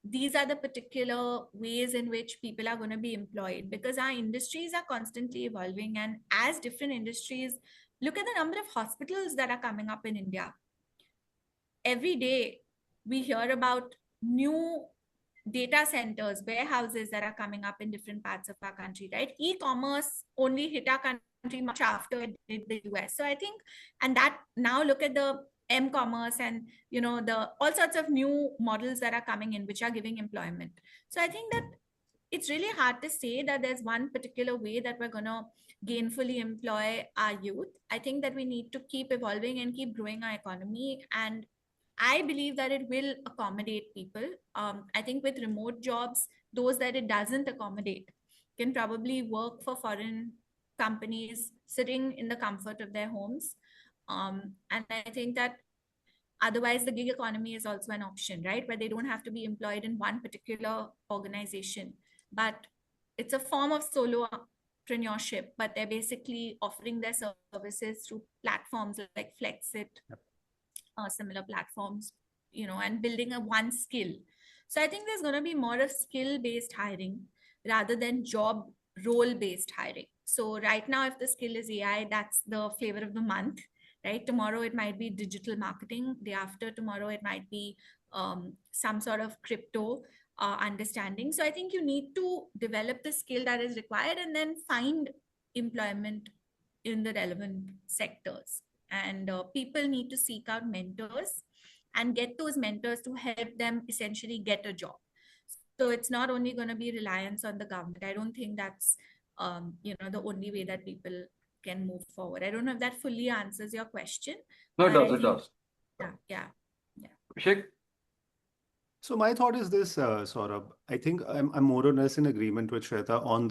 these are the particular ways in which people are going to be employed, because our industries are constantly evolving. And as different industries, look at the number of hospitals that are coming up in India. Every day we hear about new data centers, warehouses that are coming up in different parts of our country, right? E-commerce only hit our country much after it did the US. So I think, and that now look at the m-commerce and the all sorts of new models that are coming in, which are giving employment. So I think that it's really hard to say that there's one particular way that we're going to gainfully employ our youth. I think that we need to keep evolving and keep growing our economy, and I believe that it will accommodate people. I think with remote jobs, those that it doesn't accommodate can probably work for foreign companies sitting in the comfort of their homes. And I think that otherwise, the gig economy is also an option, right? Where they don't have to be employed in one particular organization, but it's a form of solopreneurship, but they're basically offering their services through platforms like Flexit, similar platforms, and building a one skill. So I think there's going to be more of skill-based hiring rather than job role-based hiring. So right now, if the skill is AI, that's the flavor of the month, right? Tomorrow it might be digital marketing. Day after tomorrow it might be some sort of crypto understanding. So I think you need to develop the skill that is required and then find employment in the relevant sectors. And people need to seek out mentors and get those mentors to help them essentially get a job. So it's not only going to be reliance on the government. I don't think that's the only way that people can move forward. I don't know if that fully answers your question. No, it but I does. It think, does. yeah. Abhishek? So my thought is this, Saurabh. I think I'm more or less in agreement with Shweta on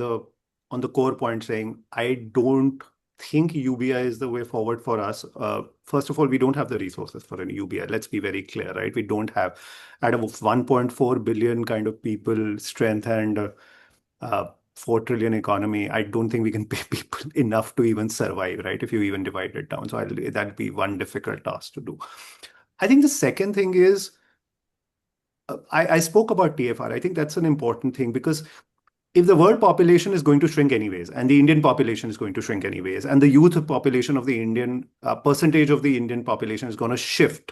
the core point, saying I don't think UBI is the way forward for us. First of all, we don't have the resources for an UBI. Let's be very clear, right? We don't have, out of 1.4 billion kind of people strength and 4 trillion economy, I don't think we can pay people enough to even survive, right? If you even divide it down. So that'll be one difficult task to do. I think the second thing is, I spoke about TFR. I think that's an important thing because if the world population is going to shrink anyways, and the Indian population is going to shrink anyways, and the youth population of the Indian percentage of the Indian population is going to shift,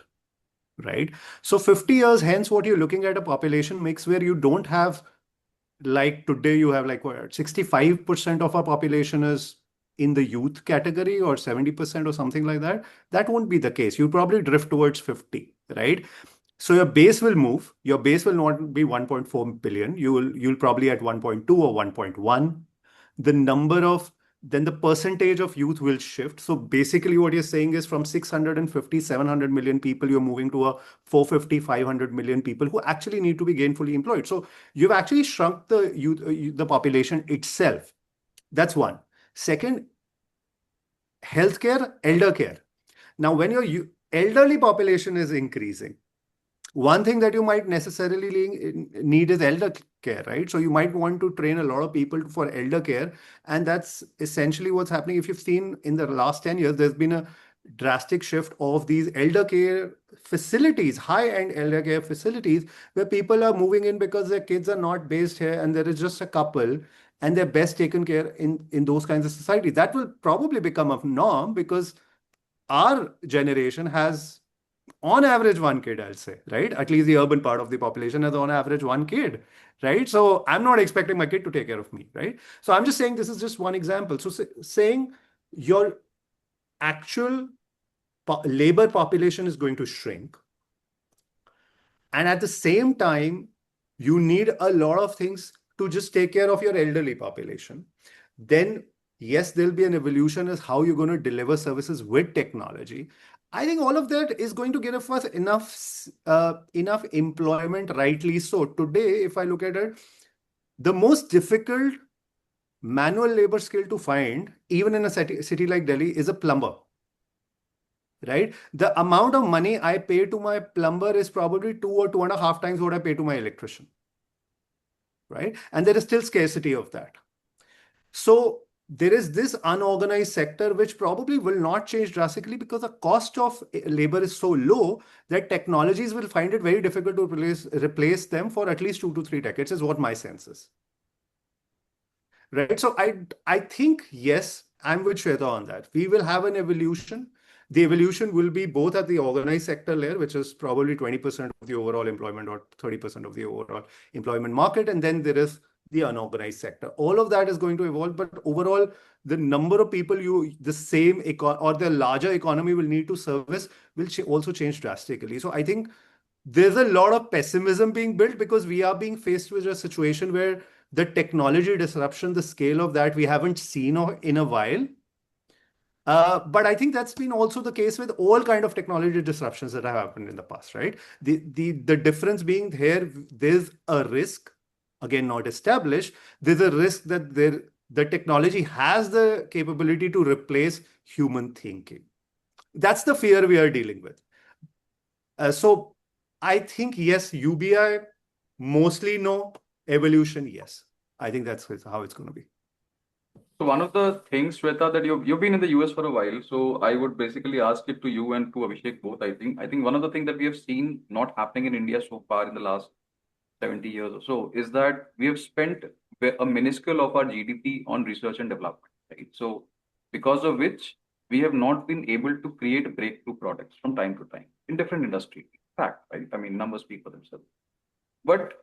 right? So 50 years hence, what you're looking at a population mix where you don't have, like today, you have like what, 65% of our population is in the youth category or 70% or something like that. That won't be the case. You'll probably drift towards 50, right? So your base will move. Your base will not be 1.4 billion. You'll probably at 1.2 or 1.1. Then the percentage of youth will shift. So basically what you're saying is from 650, 700 million people, you're moving to a 450, 500 million people who actually need to be gainfully employed. So you've actually shrunk the youth, the population itself. That's one. Second, healthcare, elder care. Now, when your elderly population is increasing, one thing that you might necessarily need is elder care, right? So you might want to train a lot of people for elder care. And that's essentially what's happening. If you've seen in the last 10 years, there's been a drastic shift of these elder care facilities, high-end elder care facilities, where people are moving in because their kids are not based here and there is just a couple and they're best taken care in those kinds of societies. That will probably become a norm because our generation has on average one kid, I'll say, right? At least the urban part of the population has on average one kid, right? So I'm not expecting my kid to take care of me, right? So I'm just saying this is just one example. So saying your actual labor population is going to shrink. And at the same time, you need a lot of things to just take care of your elderly population. Then yes, there'll be an evolution as how you're going to deliver services with technology. I think all of that is going to give us enough employment, rightly so. Today, if I look at it, the most difficult manual labor skill to find, even in a city like Delhi, is a plumber, right? The amount of money I pay to my plumber is probably 2 or 2.5 times what I pay to my electrician, right? And there is still scarcity of that. So there is this unorganized sector which probably will not change drastically because the cost of labor is so low that technologies will find it very difficult to replace them for at least 2 to 3 decades, is what my sense is. Right. So I think, yes, I'm with Shweta on that. We will have an evolution. The evolution will be both at the organized sector layer, which is probably 20% of the overall employment or 30% of the overall employment market. And then there is the unorganized sector. All of that is going to evolve, but overall, the number of people the same or the larger economy will need to service will also change drastically. So I think there's a lot of pessimism being built because we are being faced with a situation where the technology disruption, the scale of that we haven't seen in a while. But I think that's been also the case with all kind of technology disruptions that have happened in the past, right? The difference being here, there's a risk, again, not established. There's a risk that the technology has the capability to replace human thinking. That's the fear we are dealing with. So I think, yes, UBI, mostly no. Evolution, yes. I think that's how it's going to be. So one of the things, Shweta, that you've been in the US for a while, so I would basically ask it to you and to Abhishek both. I think one of the things that we have seen not happening in India so far in the last 70 years or so is that we have spent a minuscule of our GDP on research and development, right? So because of which we have not been able to create breakthrough products from time to time in different industries. Fact, right? I mean, numbers speak for themselves. But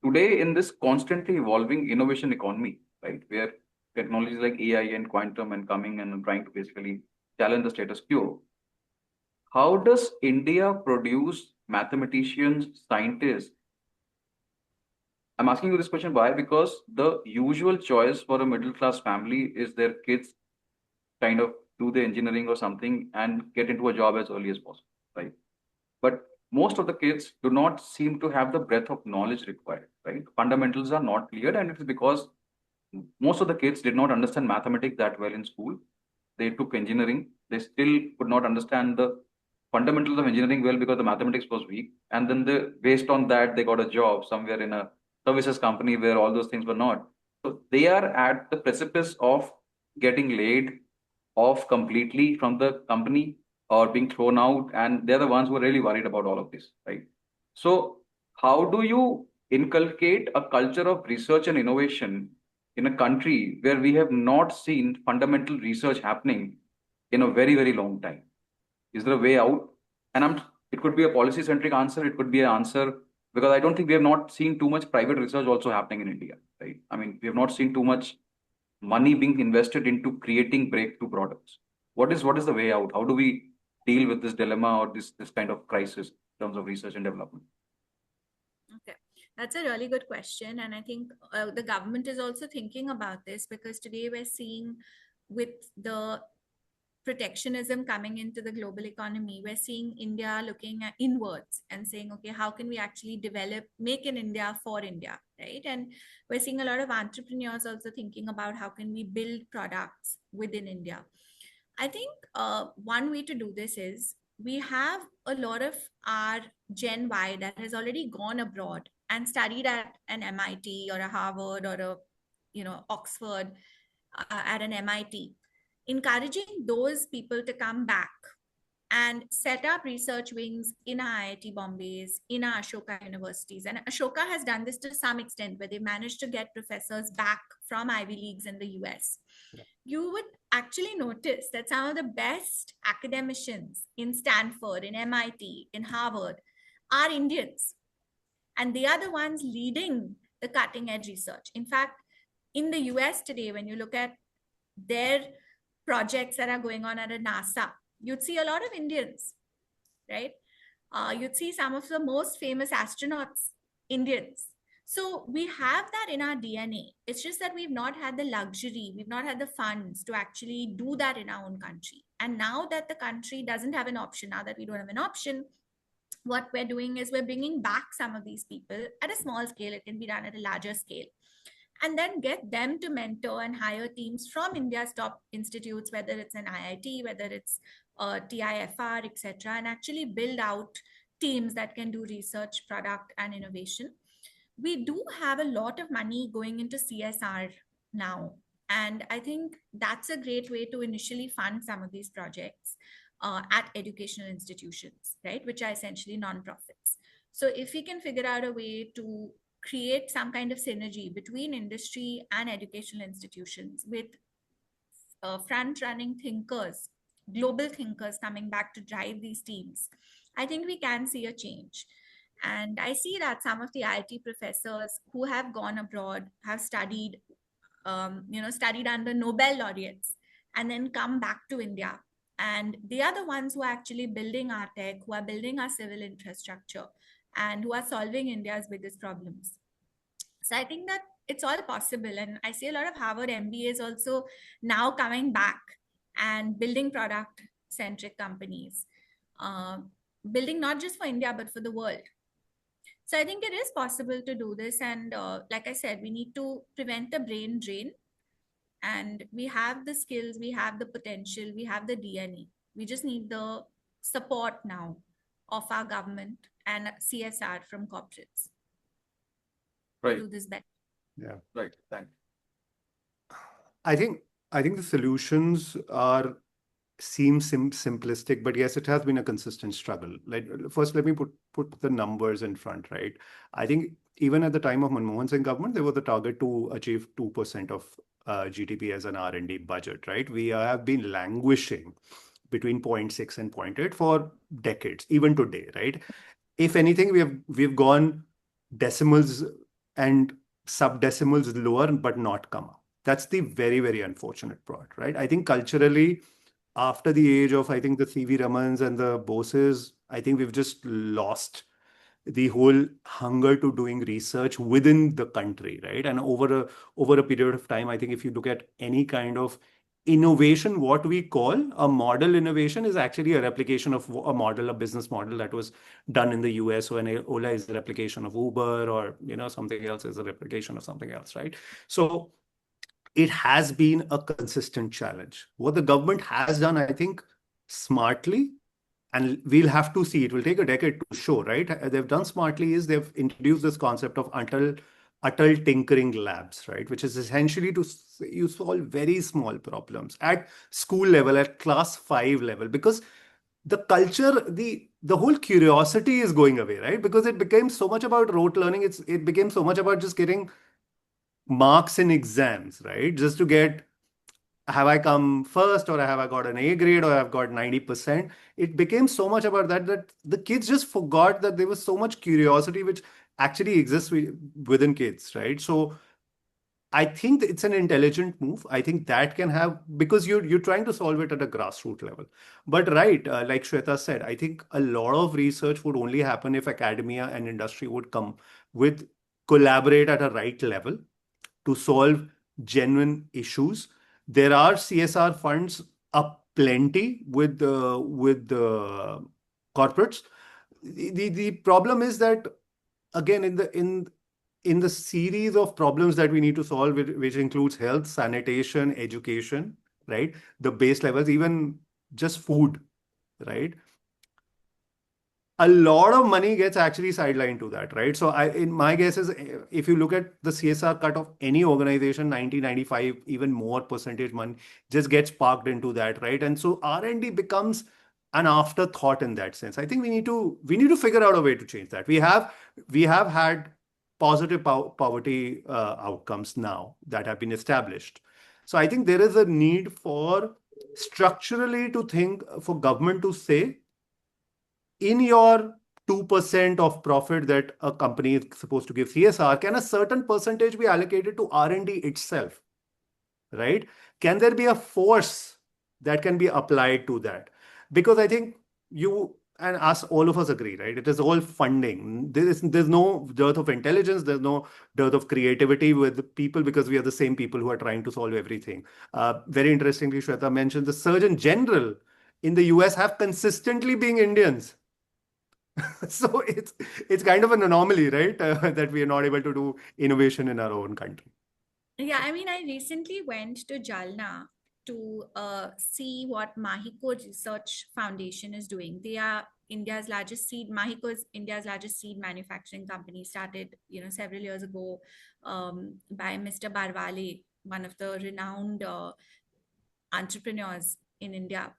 today, in this constantly evolving innovation economy, right, where technologies like AI and quantum and coming and trying to basically challenge the status quo, how does India produce mathematicians, scientists? I'm asking you this question why? Because the usual choice for a middle class family is their kids kind of do the engineering or something and get into a job as early as possible, right? But most of the kids do not seem to have the breadth of knowledge required, right? Fundamentals are not clear, and it is because most of the kids did not understand mathematics that well in school. They took engineering. They still could not understand the fundamentals of engineering well because the mathematics was weak. And then based on that, they got a job somewhere in a services company where all those things were not. So they are at the precipice of getting laid off completely from the company or being thrown out. And they're the ones who are really worried about all of this, right? So how do you inculcate a culture of research and innovation in a country where we have not seen fundamental research happening in a very, very long time? Is there a way out? And it could be a policy centric answer, it could be an answer because I don't think we have not seen too much private research also happening in India, right? I mean, we have not seen too much money being invested into creating breakthrough products. What is the way out? How do we deal with this dilemma or this kind of crisis in terms of research and development? Okay, that's a really good question. And I think the government is also thinking about this because today we're seeing with the protectionism coming into the global economy, we're seeing India looking at inwards and saying, okay, how can we actually develop, make in India for India, right? And we're seeing a lot of entrepreneurs also thinking about how can we build products within India. I think one way to do this is we have a lot of our Gen Y that has already gone abroad and studied at an MIT or a Harvard or a Oxford at an MIT, encouraging those people to come back and set up research wings in our IIT Bombays, in our Ashoka universities. And Ashoka has done this to some extent where they managed to get professors back from Ivy Leagues in the US. Yeah. You would actually notice that some of the best academicians in Stanford, in MIT, in Harvard are Indians. And they are the ones leading the cutting edge research. In fact, in the US today, when you look at their projects that are going on at a NASA, you'd see a lot of Indians, right? You'd see some of the most famous astronauts, Indians. So we have that in our DNA. It's just that we've not had the luxury, we've not had the funds to actually do that in our own country. And now that the country doesn't have an option, now that we don't have an option, what we're doing is we're bringing back some of these people at a small scale. It can be done at a larger scale, and then get them to mentor and hire teams from India's top institutes, whether it's an IIT, whether it's TIFR, etc., and actually build out teams that can do research, product, and innovation. We do have a lot of money going into CSR now. And I think that's a great way to initially fund some of these projects at educational institutions, right, which are essentially nonprofits. So if we can figure out a way to create some kind of synergy between industry and educational institutions with front-running thinkers, global thinkers coming back to drive these teams, I think we can see a change. And I see that some of the IIT professors who have gone abroad have studied, studied under Nobel laureates and then come back to India. And they are the ones who are actually building our tech, who are building our civil infrastructure, and who are solving India's biggest problems. So I think that it's all possible. And I see a lot of Harvard MBAs also now coming back and building product-centric companies, building not just for India, but for the world. So I think it is possible to do this. And like I said, we need to prevent the brain drain. And we have the skills, we have the potential, we have the DNA. We just need the support now of our government and CSR from corporates to Right. do this better. Yeah. Right. Thanks. I think the solutions seem simplistic, but yes, it has been a consistent struggle. Like first, let me put the numbers in front, right? I think even at the time of Manmohan Singh government, there was a target to achieve 2% of GDP as an R&D budget, right? We have been languishing between 0.6 and 0.8 for decades, even today, right? If anything, we've gone decimals and sub-decimals lower, but not come up. That's the very, very unfortunate part, right? I think culturally, after the age of, I think, the C.V. Ramans and the Boses, I think we've just lost the whole hunger to doing research within the country, right? And over a period of time, I think if you look at any kind of innovation, what we call a model innovation is actually a replication of a model, a business model that was done in the US. So an Ola is a replication of Uber, or something else is a replication of something else, right? So it has been a consistent challenge. What the government has done, I think, smartly, and we'll have to see, it will take a decade to show, right? They've done smartly is they've introduced this concept of Atal tinkering labs, right? Which is essentially you solve very small problems at school level, at class 5 level, because the culture, the whole curiosity is going away, right? Because it became so much about rote learning. It became so much about just getting marks in exams, right? Just to get, have I come first, or have I got an A grade, or I've got 90%. It became so much about that the kids just forgot that there was so much curiosity which actually exists within kids, right? So I think it's an intelligent move. I think that can have, because you're trying to solve it at a grassroots level. But right, like Shweta said, I think a lot of research would only happen if academia and industry would collaborate at a right level to solve genuine issues. There are CSR funds plenty with the corporates. The problem is that, again, in the series of problems that we need to solve, which includes health, sanitation, education, right? The base levels, even just food, right? A lot of money gets actually sidelined to that, right? So in my guess is, if you look at the CSR cut of any organization, 95, even more percentage money just gets parked into that, right? And so R&D becomes an afterthought in that sense. I think we need to figure out a way to change that. We have had positive poverty outcomes now that have been established. So I think there is a need for structurally to think, for government to say, in your 2% of profit that a company is supposed to give CSR, can a certain percentage be allocated to R&D itself, right? Can there be a force that can be applied to that? Because I think you and us, all of us agree, right? It is all funding. There's no dearth of intelligence. There's no dearth of creativity with people, because we are the same people who are trying to solve everything. Very interestingly, Shweta mentioned the Surgeon General in the US have consistently been Indians. So it's kind of an anomaly, right? That we are not able to do innovation in our own country. Yeah, I mean, I recently went to Jalna to see what Mahiko Research Foundation is doing. They are India's largest seed. Mahiko is India's largest seed manufacturing company, started several years ago by Mr. Barwale, one of the renowned entrepreneurs in India.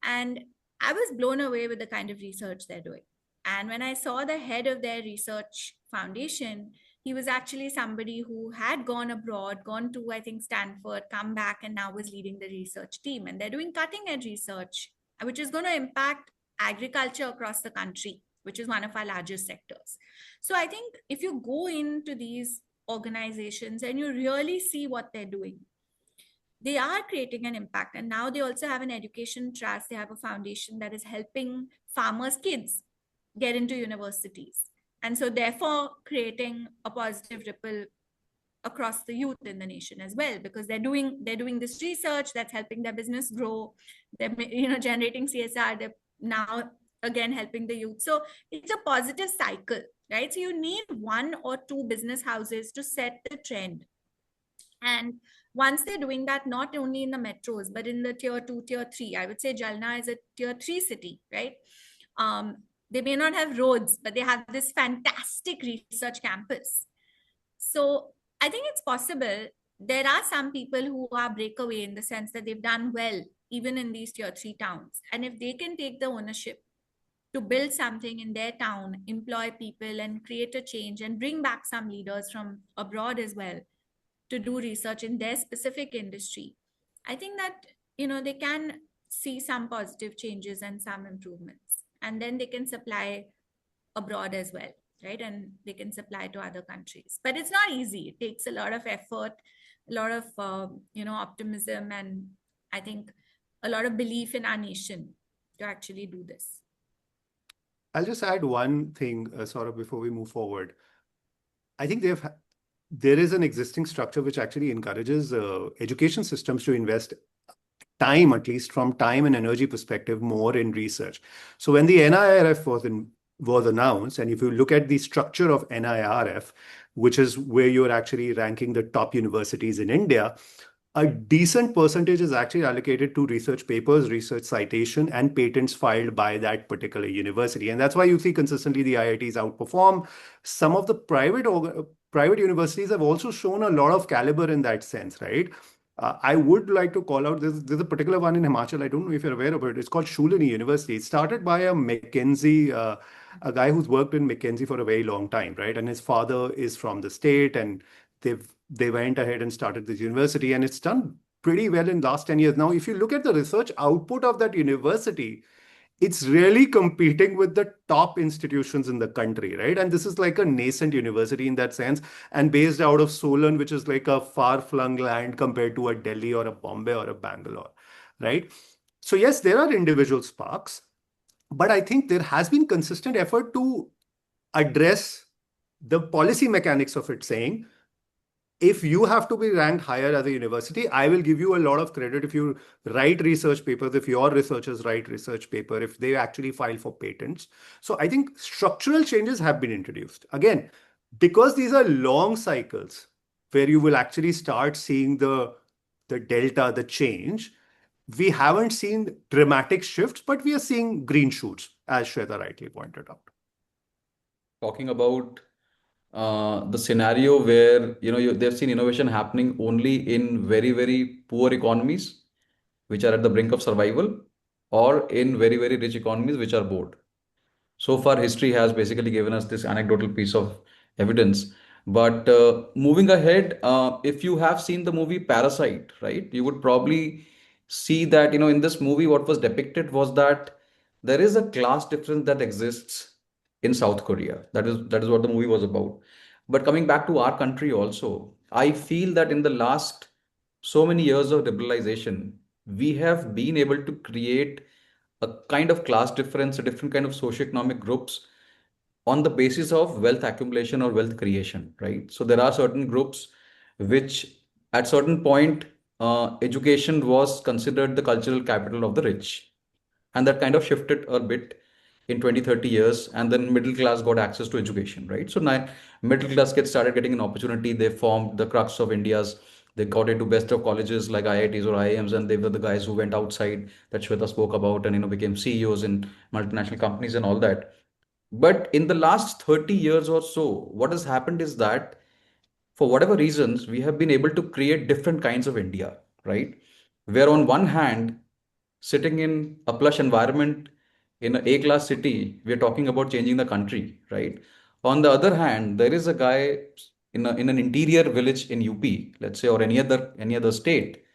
And I was blown away with the kind of research they're doing. And when I saw the head of their research foundation, he was actually somebody who had gone abroad, gone to, I think, Stanford, come back, and now was leading the research team. And they're doing cutting edge research, which is going to impact agriculture across the country, which is one of our largest sectors. So I think if you go into these organizations and you really see what they're doing, they are creating an impact. And now they also have an education trust. They have a foundation that is helping farmers' kids get into universities. And so therefore creating a positive ripple across the youth in the nation as well, because they're doing this research that's helping their business grow. They're generating CSR. They're now again helping the youth. So it's a positive cycle, right? So you need one or two business houses to set the trend. And once they're doing that, not only in the metros, but in the tier two, tier three, I would say Jalna is a tier three city, right? They may not have roads, but they have this fantastic research campus. So I think it's possible. There are some people who are breakaway in the sense that they've done well, even in these tier three towns. And if they can take the ownership to build something in their town, employ people and create a change and bring back some leaders from abroad as well to do research in their specific industry, I think that, they can see some positive changes and some improvements. And then they can supply abroad as well, right? And they can supply to other countries. But it's not easy. It takes a lot of effort, a lot of, optimism, and I think a lot of belief in our nation to actually do this. I'll just add one thing, sort of before we move forward. I think there is an existing structure which actually encourages education systems to invest time, at least from time and energy perspective, more in research. So when the NIRF was announced, and if you look at the structure of NIRF, which is where you're actually ranking the top universities in India, a decent percentage is actually allocated to research papers, research citation, and patents filed by that particular university. And that's why you see consistently the IITs outperform. Some of the private universities have also shown a lot of caliber in that sense, right? I would like to call out, there's a particular one in Himachal. I don't know if you're aware of it. It's called Shulini University. It's started by a McKinsey, a guy who's worked in McKinsey for a very long time, right? And his father is from the state, and they went ahead and started this university, and it's done pretty well in the last 10 years. Now, if you look at the research output of that university, it's really competing with the top institutions in the country, right? And this is like a nascent university in that sense, and based out of Solan, which is like a far-flung land compared to a Delhi or a Bombay or a Bangalore, right? So yes, there are individual sparks, but I think there has been consistent effort to address the policy mechanics of it, saying, if you have to be ranked higher as a university, I will give you a lot of credit if you write research papers, if your researchers write research paper, if they actually file for patents. So I think structural changes have been introduced. Again, because these are long cycles where you will actually start seeing the delta, the change, we haven't seen dramatic shifts, but we are seeing green shoots, as Shweta rightly pointed out. Talking about the scenario where they've seen innovation happening only in very, very poor economies which are at the brink of survival, or in very, very rich economies which are bored. So far history has basically given us this anecdotal piece of evidence. But moving ahead, if you have seen the movie Parasite, right, you would probably see that in this movie what was depicted was that there is a class difference that exists in South Korea. That is what the movie was about. But coming back to our country also, I feel that in the last so many years of liberalization, we have been able to create a kind of class difference, a different kind of socioeconomic groups on the basis of wealth accumulation or wealth creation, right? So there are certain groups which at certain point education was considered the cultural capital of the rich, and that kind of shifted a bit in 20, 30 years, and then middle class got access to education, right? So now middle class kids started getting an opportunity. They formed the crux of India's, they got into best of colleges like IITs or IIMs, and they were the guys who went outside that Shweta spoke about, and became CEOs in multinational companies and all that. But in the last 30 years or so, what has happened is that for whatever reasons, we have been able to create different kinds of India, right? Where on one hand, sitting in a plush environment in an A-class city, we're talking about changing the country, right? On the other hand, there is a guy in an interior village in UP, let's say, or any other state,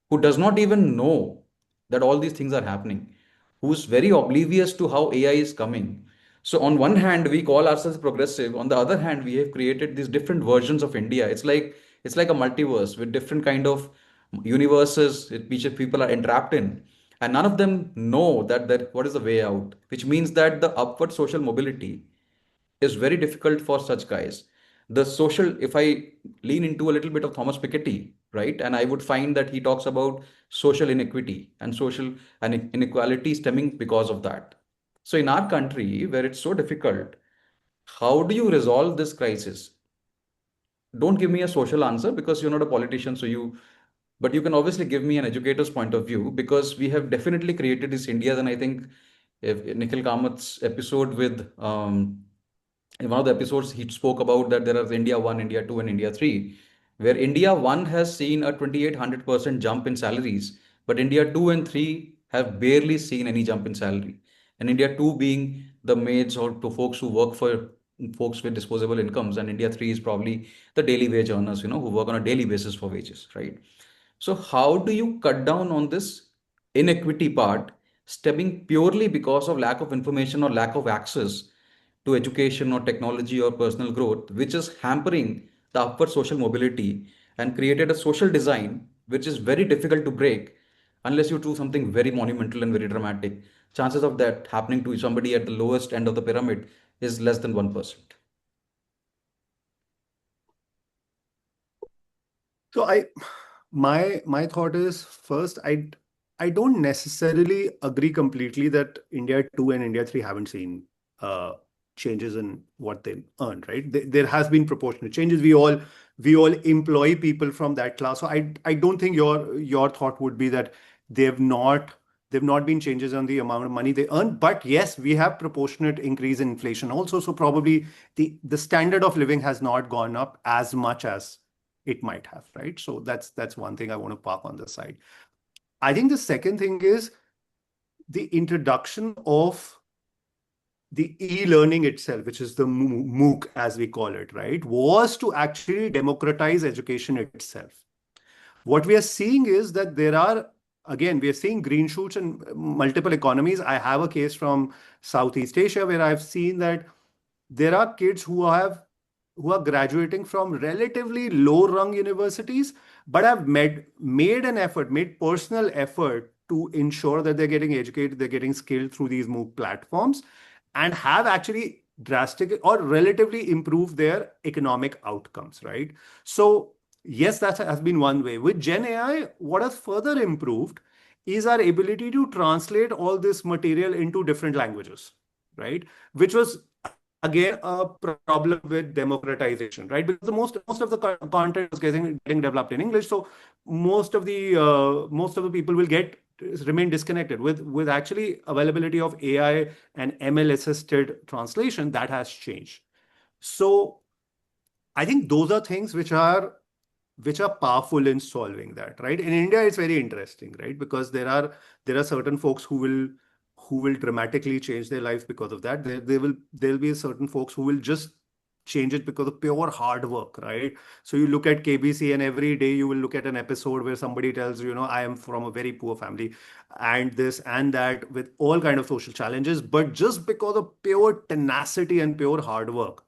who does not even know that all these things are happening, who's very oblivious to how AI is coming. So on one hand, we call ourselves progressive. On the other hand, we have created these different versions of India. It's like a multiverse with different kind of universes which people are entrapped in, and none of them know that what is the way out. Which means that the upward social mobility is very difficult for such guys. The social, if I lean into a little bit of Thomas Piketty, right, and I would find that he talks about social inequity and social and inequality stemming because of that. So in our country, where it's so difficult, how do you resolve this crisis? don't give me a social answer because you're not a politician, but you can obviously give me an educator's point of view, because we have definitely created this India. And I think if Nikhil Kamat's episode with in one of the episodes, he spoke about that there are India 1, India 2, and India 3, where India 1 has seen a 2800% jump in salaries, but India 2 and 3 have barely seen any jump in salary. And India 2 being the maids or to folks who work for folks with disposable incomes, and India 3 is probably the daily wage earners, who work on a daily basis for wages, right? So, how do you cut down on this inequity part, stemming purely because of lack of information or lack of access to education or technology or personal growth, which is hampering the upward social mobility and created a social design which is very difficult to break unless you do something very monumental and very dramatic? Chances of that happening to somebody at the lowest end of the pyramid is less than 1%. So my thought is, first, I don't necessarily agree completely that India 2 and India 3 haven't seen uh, changes in what they earn, right? There has been proportionate changes. We all employ people from that class. So I don't think your thought would be that they've not they've not been changes on the amount of money they earn. But yes, we have proportionate increase in inflation also. So probably the standard of living has not gone up as much as it might have, right? So that's one thing I want to park on the side. I think the second thing is the introduction of the e-learning itself, which is the MOOC as we call it, right, was to actually democratize education itself. What we are seeing is that we are seeing green shoots in multiple economies. I have a case from Southeast Asia where I've seen that there are kids who are graduating from relatively low rung universities, but have made an effort, made personal effort to ensure that they're getting educated, they're getting skilled through these MOOC platforms, and have actually drastic or relatively improved their economic outcomes, right? So yes, that has been one way. With Gen AI, what has further improved is our ability to translate all this material into different languages, right? Which was again a problem with democratization, right? Because most of the content is getting developed in English, so most of the people will remain disconnected with actually availability of AI and ML assisted translation that has changed. So I think those are things which are powerful in solving that, right? In India, it's very interesting, right? Because there are certain folks who will dramatically change their life because of that. There'll be certain folks who will just change it because of pure hard work, right? So you look at KBC and every day you will look at an episode where somebody tells you, I am from a very poor family and this and that with all kind of social challenges, but just because of pure tenacity and pure hard work,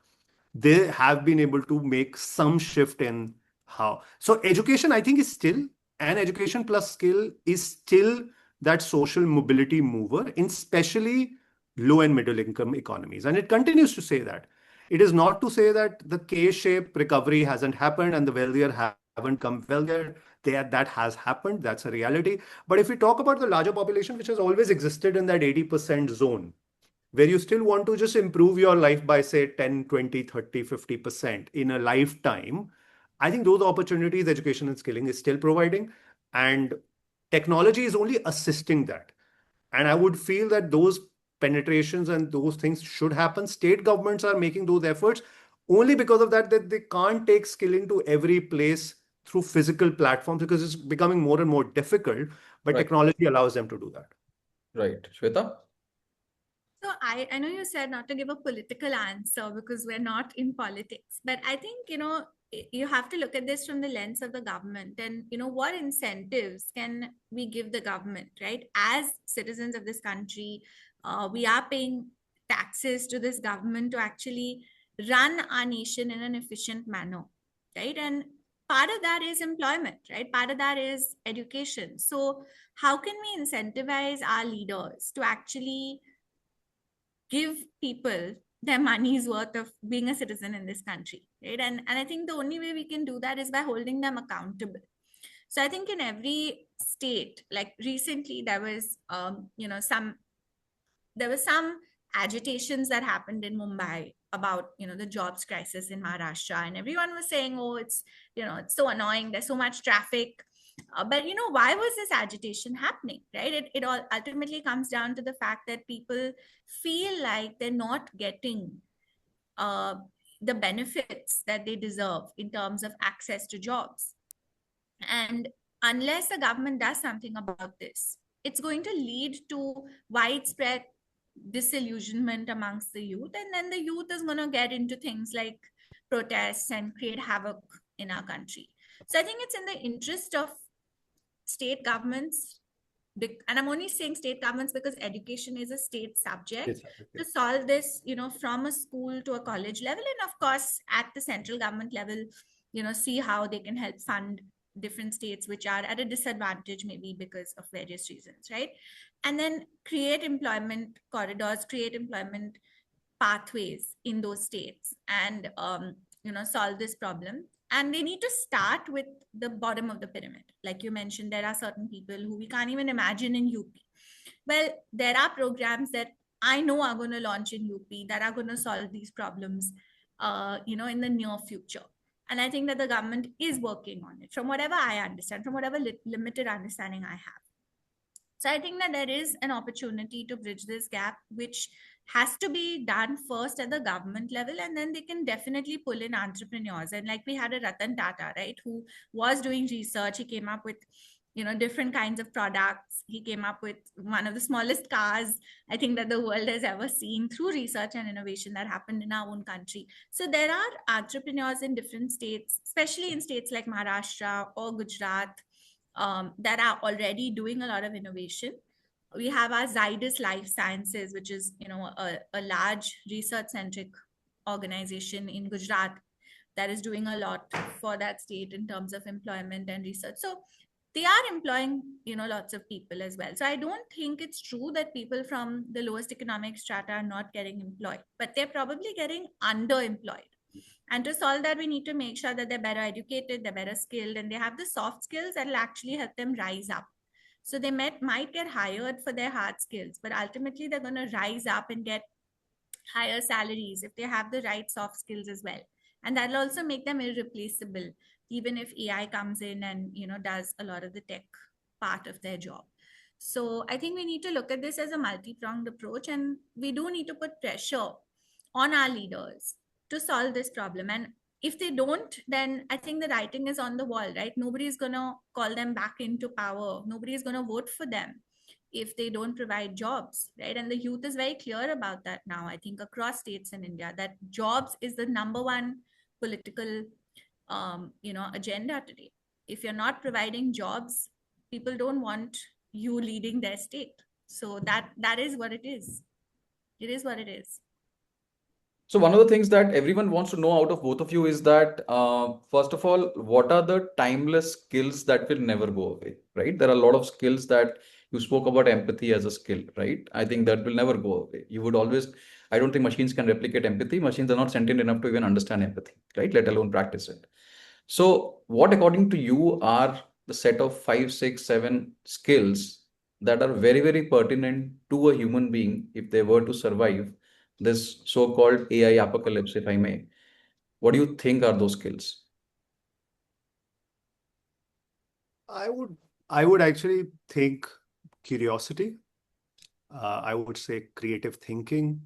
they have been able to make some shift in how. So education, I think, is still, and education plus skill is still that social mobility mover in especially low and middle income economies. And it continues to say that. It is not to say that the K-shaped recovery hasn't happened and the wealthier haven't come wealthier. That has happened. That's a reality. But if we talk about the larger population, which has always existed in that 80% zone, where you still want to just improve your life by say 10, 20, 30, 50% in a lifetime, I think those opportunities education and skilling is still providing, and technology is only assisting that. And I would feel that those penetrations and those things should happen. State governments are making those efforts only because of that they can't take skilling to every place through physical platforms because it's becoming more and more difficult, but Right. technology allows them to do that. Right. Shweta? So I know you said not to give a political answer because we're not in politics, but I think, you have to look at this from the lens of the government and, what incentives can we give the government, right? As citizens of this country, we are paying taxes to this government to actually run our nation in an efficient manner, right? And part of that is employment, right? Part of that is education. So how can we incentivize our leaders to actually give people their money's worth of being a citizen in this country, right? And I think the only way we can do that is by holding them accountable. So I think in every state, like recently there was some agitations that happened in Mumbai about, the jobs crisis in Maharashtra, and everyone was saying, oh, it's, it's so annoying, there's so much traffic. But why was this agitation happening, right? It all ultimately comes down to the fact that people feel like they're not getting uh, the benefits that they deserve in terms of access to jobs. And unless the government does something about this, it's going to lead to widespread disillusionment amongst the youth. And then the youth is going to get into things like protests and create havoc in our country. So I think it's in the interest of state governments, and I'm only saying state governments because education is a state subject, to solve this, from a school to a college level. And of course, at the central government level, see how they can help fund different states which are at a disadvantage, maybe because of various reasons, right? And then create employment corridors, create employment pathways in those states, and solve this problem. And they need to start with the bottom of the pyramid. Like you mentioned, there are certain people who we can't even imagine in UP. Well, there are programs that I know are going to launch in UP that are going to solve these problems in the near future. And I think that the government is working on it, from whatever I understand, from whatever limited understanding I have. So I think that there is an opportunity to bridge this gap, which has to be done first at the government level, and then they can definitely pull in entrepreneurs. And like we had a Ratan Tata, right, who was doing research. He came up with, different kinds of products. He came up with one of the smallest cars I think that the world has ever seen through research and innovation that happened in our own country. So there are entrepreneurs in different states, especially in states like Maharashtra or Gujarat, that are already doing a lot of innovation. We have our Zydus Life Sciences, which is, a large research-centric organization in Gujarat that is doing a lot for that state in terms of employment and research. So they are employing, lots of people as well. So I don't think it's true that people from the lowest economic strata are not getting employed, but they're probably getting underemployed. And to solve that, we need to make sure that they're better educated, they're better skilled, and they have the soft skills that will actually help them rise up. So they might get hired for their hard skills, but ultimately they're going to rise up and get higher salaries if they have the right soft skills as well. And that'll also make them irreplaceable, even if AI comes in and, does a lot of the tech part of their job. So I think we need to look at this as a multi-pronged approach, and we do need to put pressure on our leaders to solve this problem. And if they don't, then I think the writing is on the wall, right? Nobody is going to call them back into power. Nobody is going to vote for them if they don't provide jobs, right? And the youth is very clear about that now, I think, across states in India, that jobs is the number one political, agenda today. If you're not providing jobs, people don't want you leading their state. So that is what it is. It is what it is. So one of the things that everyone wants to know out of both of you is that, first of all, what are the timeless skills that will never go away, right? There are a lot of skills that you spoke about empathy as a skill, right? I think that will never go away. You would always, I don't think machines can replicate empathy. Machines are not sentient enough to even understand empathy, right? Let alone practice it. So what, according to you, are the set of 5, 6, 7 skills that are very, very pertinent to a human being if they were to survive this so-called AI apocalypse, if I may? What do you think are those skills? I would actually think curiosity. I would say creative thinking.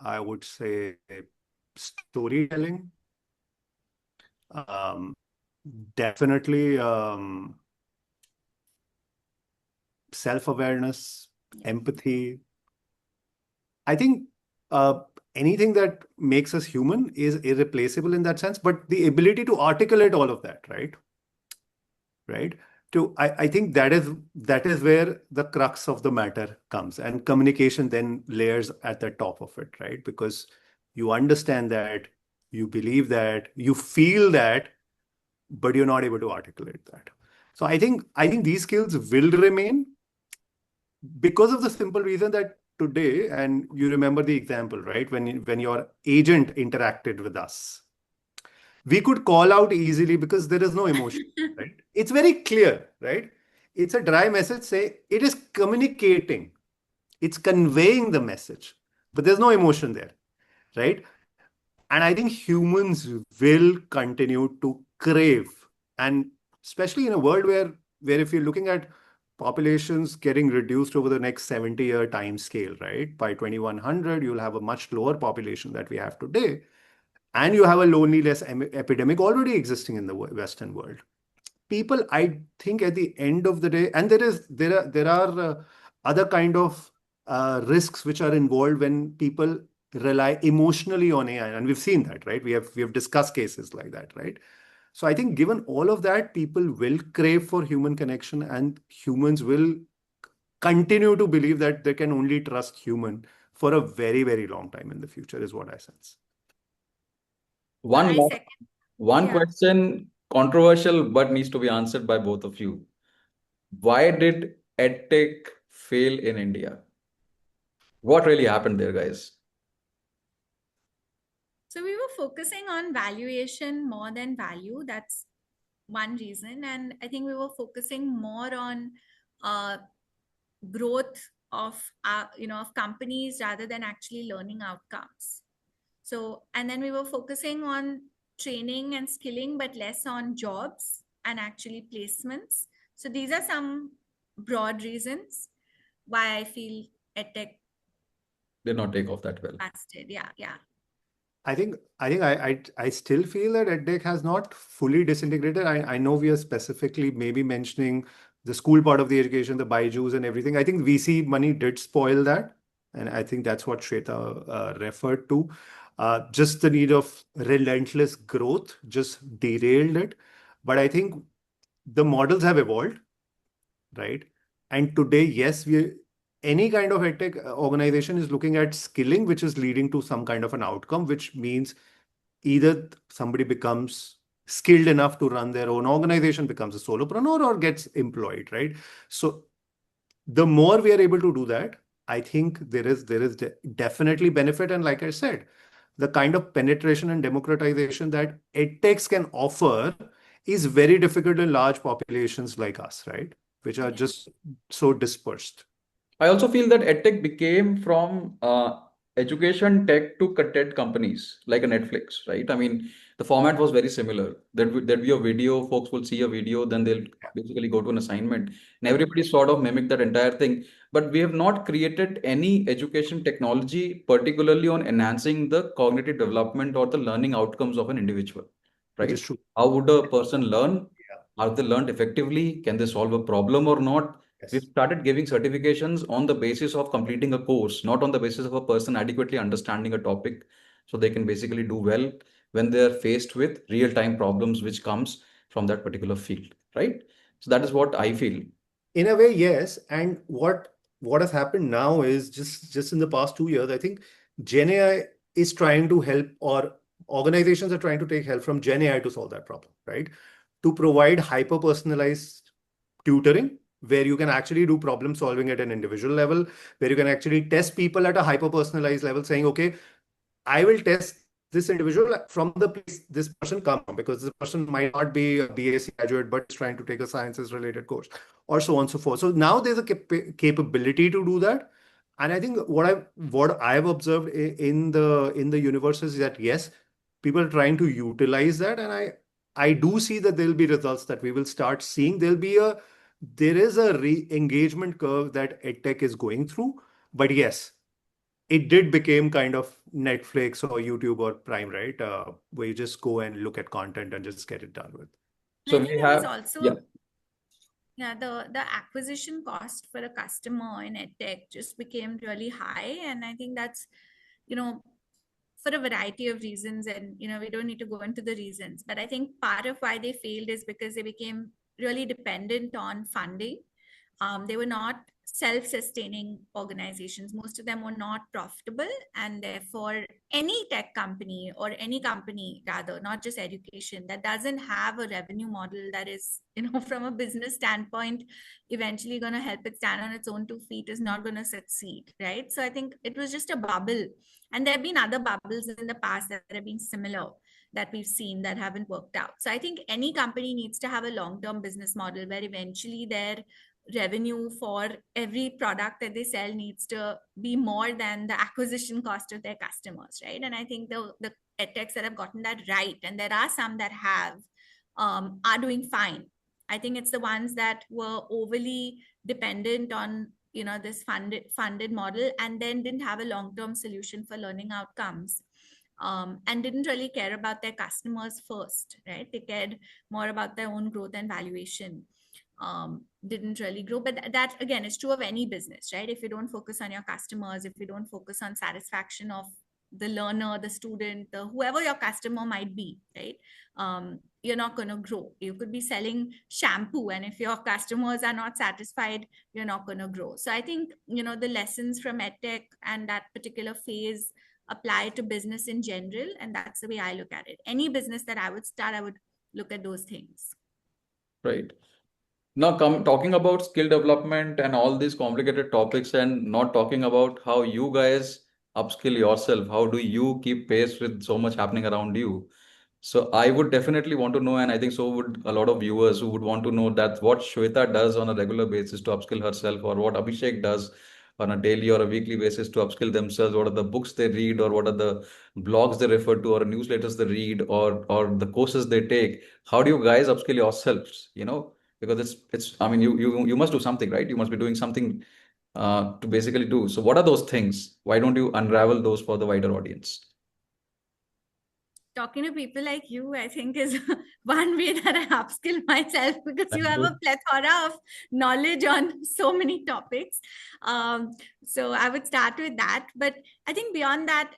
I would say storytelling. Definitely self-awareness, empathy. I think anything that makes us human is irreplaceable in that sense, but the ability to articulate all of that, right? I think that is where the crux of the matter comes, and communication then layers at the top of it, right? Because you understand that, you believe that, you feel that, but you're not able to articulate that. So I think these skills will remain, because of the simple reason that today, and you remember the example, right? When your agent interacted with us, we could call out easily because there is no emotion, right? It's very clear, right? It's a dry message, say it is communicating, it's conveying the message, but there's no emotion there. right? And I think humans will continue to crave, and especially in a world where if you're looking at populations getting reduced over the next 70-year time scale, right? By 2100, you'll have a much lower population that we have today, and you have a loneliness epidemic already existing in the Western world. People, I think, at the end of the day, and there are other kind of risks which are involved when people rely emotionally on AI, and we've seen that, right? We have discussed cases like that, right? So I think given all of that, people will crave for human connection, and humans will continue to believe that they can only trust human for a very, very long time in the future, is what I sense. One I last, second. one Yeah. question, controversial, but needs to be answered by both of you. Why did edtech fail in India? What really happened there, guys? So we were focusing on valuation more than value. That's one reason. And I think we were focusing more on uh, growth of of companies rather than actually learning outcomes. So, and then we were focusing on training and skilling, but less on jobs and actually placements. So these are some broad reasons why I feel edtech Did not take off that well. busted. Yeah, yeah. I still feel that EdTech has not fully disintegrated. I know we are specifically maybe mentioning the school part of the education, the Byju's and everything. I think VC money did spoil that. And I think that's what Shweta referred to. Just the need of relentless growth just derailed it. But I think the models have evolved, right? And today, yes, any kind of edtech organization is looking at skilling, which is leading to some kind of an outcome, which means either somebody becomes skilled enough to run their own organization, becomes a solopreneur, or gets employed, right? So the more we are able to do that, I think there is definitely benefit. And like I said, the kind of penetration and democratization that edtechs can offer is very difficult in large populations like us, right? Which are Yeah. just so dispersed. I also feel that edtech became from education tech to content companies like a Netflix, right? I mean, the format was very similar. There'd be a video, folks will see a video, then they'll basically go to an assignment, and everybody sort of mimic that entire thing. But we have not created any education technology, particularly on enhancing the cognitive development or the learning outcomes of an individual, Which right? is true. How would a person learn? Yeah. Are they learned effectively? Can they solve a problem or not? We've Yes. started giving certifications on the basis of completing a course, not on the basis of a person adequately understanding a topic, so they can basically do well when they're faced with real-time problems which comes from that particular field, right? So that is what I feel. In a way, yes. And what has happened now is just in the past 2 years, I think Gen AI is trying to help, or organizations are trying to take help from Gen AI to solve that problem, right? To provide hyper personalized tutoring where you can actually do problem solving at an individual level, where you can actually test people at a hyper personalized level, saying, okay, I will test this individual from the place this person comes from, because this person might not be a BSc graduate, but is trying to take a sciences related course, or so on and so forth. So now there's a capability to do that. And I think what I've observed in the universe is that yes, people are trying to utilize that, and I do see that there'll be results that we will start seeing. There is a re-engagement curve that edtech is going through, but yes, it did become kind of Netflix or YouTube or Prime, right? Where you just go and look at content and just get it done with. And So I think we there was have, yeah. also, yeah, the acquisition cost for a customer in edtech just became really high. And I think that's, you know, for a variety of reasons. And, we don't need to go into the reasons. But I think part of why they failed is because they became really dependent on funding. They were not self-sustaining organizations. Most of them were not profitable, and therefore any tech company, or any company rather, not just education, that doesn't have a revenue model that is, from a business standpoint, eventually going to help it stand on its own 2 feet, is not going to succeed, right? So I think it was just a bubble, and there have been other bubbles in the past that have been similar that we've seen that haven't worked out. So I think any company needs to have a long-term business model where eventually their revenue for every product that they sell needs to be more than the acquisition cost of their customers, right? And I think the edtechs that have gotten that right, and there are some that have, are doing fine. I think it's the ones that were overly dependent on this funded model, and then didn't have a long-term solution for learning outcomes, and didn't really care about their customers first, right? They cared more about their own growth and valuation. Didn't really grow. But that again is true of any business, right? If you don't focus on your customers, if you don't focus on satisfaction of the learner, the student, whoever your customer might be, right? You're not going to grow. You could be selling shampoo, and if your customers are not satisfied, you're not going to grow. So I think the lessons from edtech and that particular phase apply to business in general, and that's the way I look at it. Any business that I would start, I would look at those things. Right. Now, talking about skill development and all these complicated topics, and not talking about how you guys upskill yourself, how do you keep pace with so much happening around you? So I would definitely want to know, and I think so would a lot of viewers who would want to know that what Shweta does on a regular basis to upskill herself, or what Abhishek does on a daily or a weekly basis to upskill themselves. What are the books they read, or what are the blogs they refer to, or newsletters they read, or the courses they take? How do you guys upskill yourselves? Because it's I mean you must do something, right? You must be doing something to basically do. So what are those things? Why don't you unravel those for the wider audience? Talking to people like you, I think, is one way that I upskill myself, because you Thank have you. a plethora of knowledge on so many topics. So I would start with that. But I think beyond that,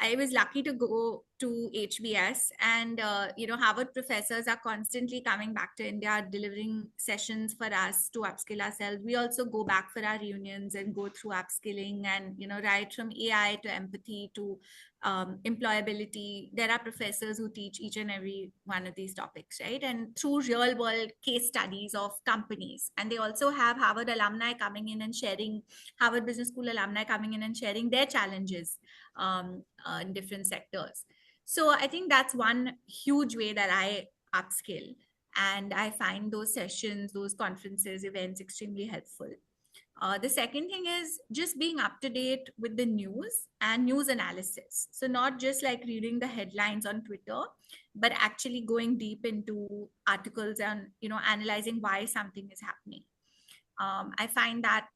I was lucky to go to HBS, and Harvard professors are constantly coming back to India, delivering sessions for us to upskill ourselves. We also go back for our reunions and go through upskilling, and right from AI to empathy to employability. There are professors who teach each and every one of these topics, right? And through real world case studies of companies. And they also have Harvard alumni coming in and sharing, Harvard Business School alumni coming in and sharing their challenges in different sectors. So I think that's one huge way that I upskill. And I find those sessions, those conferences, events extremely helpful. The second thing is just being up to date with the news and news analysis. So not just like reading the headlines on Twitter, but actually going deep into articles and analyzing why something is happening. I find that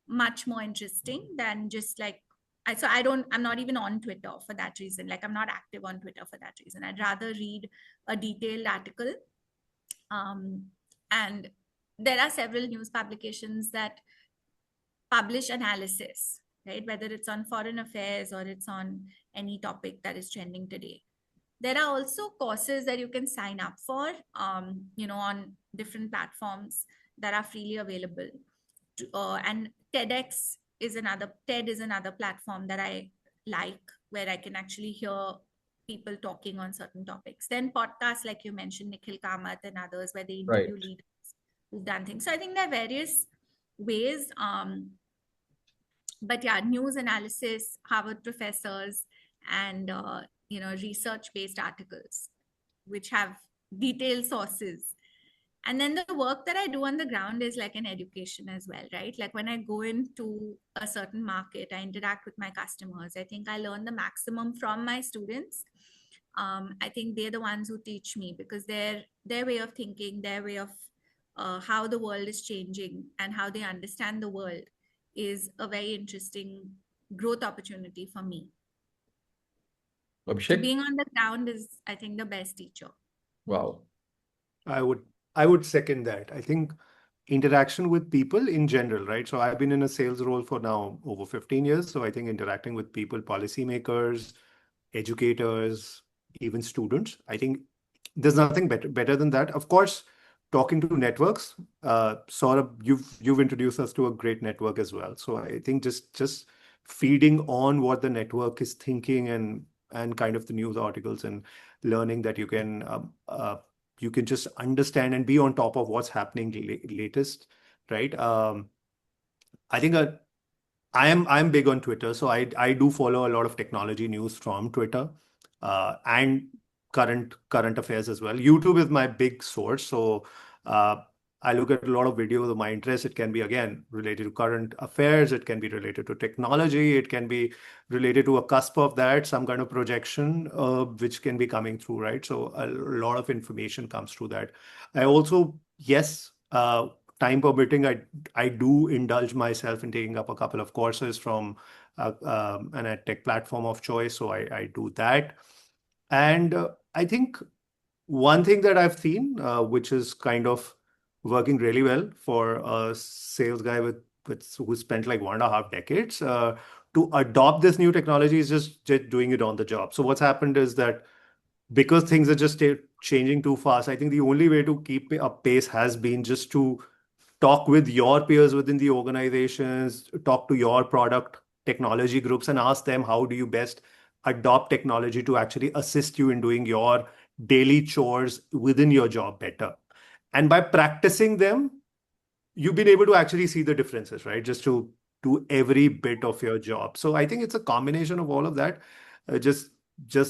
much more interesting than just like I'm not even on Twitter for that reason. Like I'm not active on Twitter for that reason. I'd rather read a detailed article. And there are several news publications that publish analysis, right? Whether it's on foreign affairs or it's on any topic that is trending today. There are also courses that you can sign up for, on different platforms that are freely available. And TED is another platform that I like, where I can actually hear people talking on certain topics. Then podcasts, like you mentioned, Nikhil Kamath and others, where they interview Right. leaders who've done things. So I think there are various ways. But yeah, news analysis, Harvard professors, and research-based articles, which have detailed sources. And then the work that I do on the ground is like an education as well, right? Like when I go into a certain market, I interact with my customers. I think I learn the maximum from my students. I think they're the ones who teach me, because their way of thinking, their way of how the world is changing and how they understand the world is a very interesting growth opportunity for me. So Abhishek? being on the ground is, I think, the best teacher. Wow. I would second that. I think interaction with people in general, right? So I've been in a sales role for now over 15 years. So I think interacting with people, policymakers, educators, even students, I think there's nothing better than that. Of course, talking to networks, sort of you've introduced us to a great network as well. So I think just feeding on what the network is thinking, and kind of the news articles, and learning that you can just understand and be on top of what's happening latest, right? I think I'm big on Twitter, so I do follow a lot of technology news from Twitter, and current affairs as well. YouTube is my big source, so I look at a lot of videos of my interest. It can be, again, related to current affairs. It can be related to technology. It can be related to a cusp of that, some kind of projection, which can be coming through, right? So a lot of information comes through that. I also, yes, time permitting, I do indulge myself in taking up a couple of courses from an edtech platform of choice. So I do that. And I think one thing that I've seen, which is kind of working really well for a sales guy who spent like 1.5 decades, to adopt this new technology is just doing it on the job. So what's happened is that because things are just changing too fast, I think the only way to keep up pace has been just to talk with your peers within the organizations, talk to your product technology groups and ask them how do you best adopt technology to actually assist you in doing your daily chores within your job better. And by practicing them, you've been able to actually see the differences, right? Just to do every bit of your job. So I think it's a combination of all of that. Just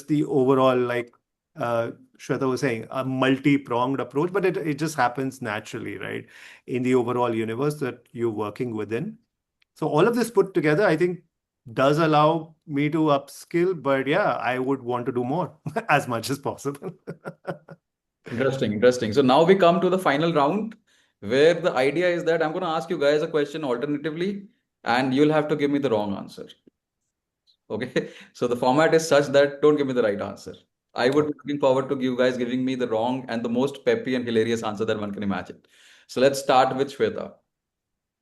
the overall, like Shweta was saying, a multi-pronged approach, but it just happens naturally, right? In the overall universe that you're working within. So all of this put together, I think does allow me to upskill, but yeah, I would want to do more as much as possible. Interesting, interesting. So now we come to the final round where the idea is that I'm going to ask you guys a question alternatively, and you'll have to give me the wrong answer. Okay. So the format is such that don't give me the right answer. I would be looking forward to you guys giving me the wrong and the most peppy and hilarious answer that one can imagine. So let's start with Shweta.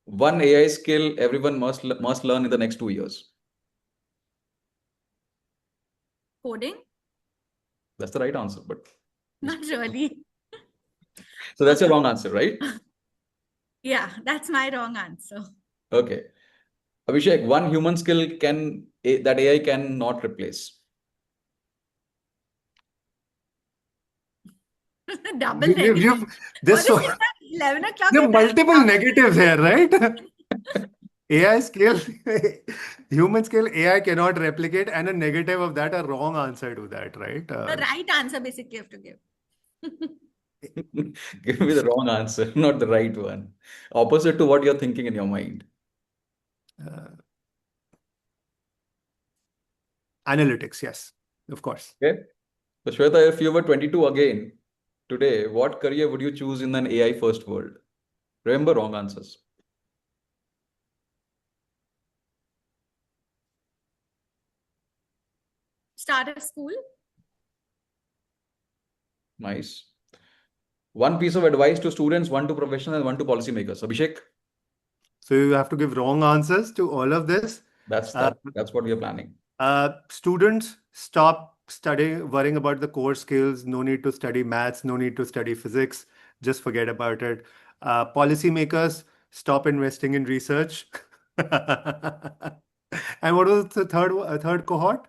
One AI skill everyone must learn in the next 2 years. Coding? That's the right answer, but Not really. so that's your wrong answer, right? Yeah, that's my wrong answer. Okay. Abhishek, one human skill that AI cannot replace. Double You, you, negative. you've, this What is so, it at 11 o'clock there are at night? multiple negatives here, right? AI skill, human skill, AI cannot replicate, and a negative of that, a wrong answer to that, right? The right answer basically you have to give. Give me the wrong answer, not the right one. Opposite to what you're thinking in your mind. Uh, Analytics, yes, of course. Okay. So Shweta, if you were 22 again today, what career would you choose in an AI first world? Remember wrong answers. Start a school? Nice. One piece of advice to students, one to professionals, and one to policymakers. Abhishek, So you have to give wrong answers to all of this. that's Uh, that, that's what we are planning. Students, stop studying, worrying about the core skills. No need to study maths, no need to study physics. Just forget about it. Policymakers, stop investing in research. And what was the third cohort?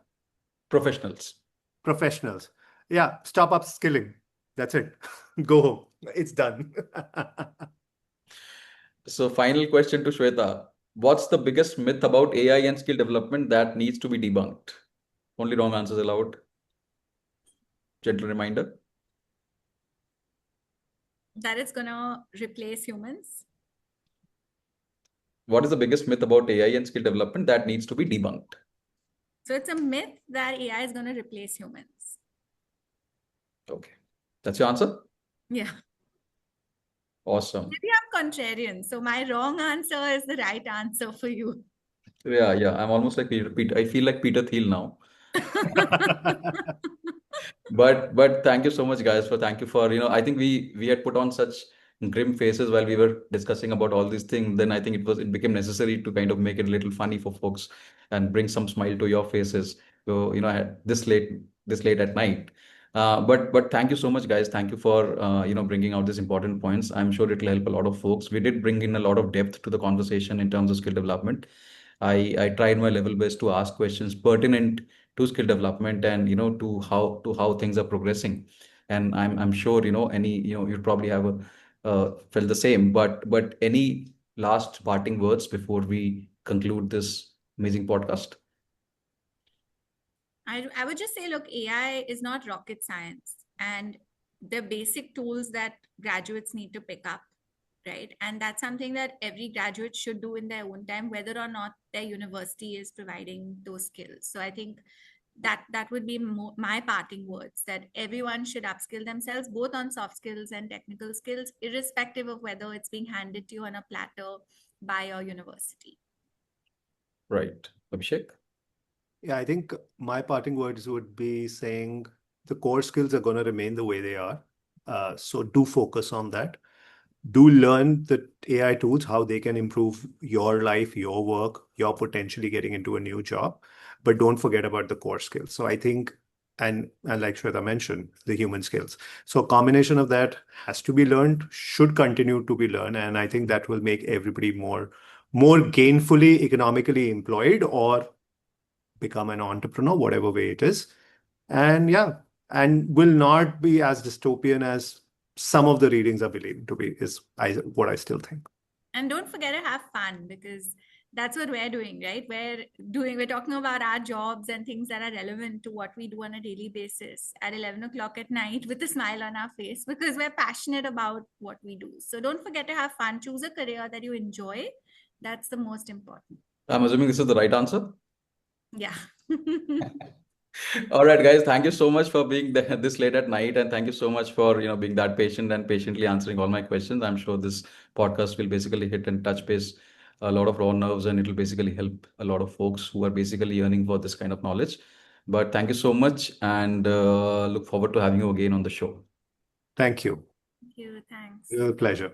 Professionals. Professionals. Yeah, stop upskilling. That's it. Go home. It's done. So final question to Shweta. What's the biggest myth about AI and skill development that needs to be debunked? Only wrong answers allowed. Gentle reminder. That it's gonna replace humans. What is the biggest myth about AI and skill development that needs to be debunked? So it's a myth that AI is gonna replace humans. Okay. That's your answer? Yeah. Awesome. Maybe I'm contrarian. So my wrong answer is the right answer for you. Yeah, yeah. I'm almost like Peter. I feel like Peter Thiel now. But thank you so much, guys. Thank you for I think we had put on such grim faces while we were discussing about all these things. Then I think it became necessary to kind of make it a little funny for folks and bring some smile to your faces. So at this late at night. But thank you so much, guys. Thank you for bringing out these important points. I'm sure it will help a lot of folks. We did bring in a lot of depth to the conversation in terms of skill development. I tried my level best to ask questions pertinent to skill development and to how things are progressing. And I'm sure any you probably have felt the same. But any last parting words before we conclude this amazing podcast? I would just say, look, AI is not rocket science, and the basic tools that graduates need to pick up. right? And that's something that every graduate should do in their own time, whether or not their university is providing those skills. So I think that would be my parting words, that everyone should upskill themselves both on soft skills and technical skills, irrespective of whether it's being handed to you on a platter by your university. Right. Abhishek? Yeah, I think my parting words would be saying the core skills are going to remain the way they are. So do focus on that. Do learn the AI tools, how they can improve your life, your work, you're potentially getting into a new job, but don't forget about the core skills. So I think, and like Shweta mentioned, the human skills. So a combination of that has to be learned, should continue to be learned, and I think that will make everybody more gainfully, economically employed, or become an entrepreneur, whatever way it is. And yeah, and will not be as dystopian as some of the readings are believed to be, is what I still think. And don't forget to have fun, because that's what we're doing, right? We're talking about our jobs and things that are relevant to what we do on a daily basis at 11 o'clock at night with a smile on our face, because we're passionate about what we do. So don't forget to have fun. Choose a career that you enjoy. That's the most important. I'm assuming this is the right answer. Yeah. All right, guys. Thank you so much for being this late at night, and thank you so much for being that patient and patiently answering all my questions. I'm sure this podcast will basically hit and touch base a lot of raw nerves, and it will basically help a lot of folks who are basically yearning for this kind of knowledge. But thank you so much, and look forward to having you again on the show. Thank you. Thank you. Thanks. It was a pleasure.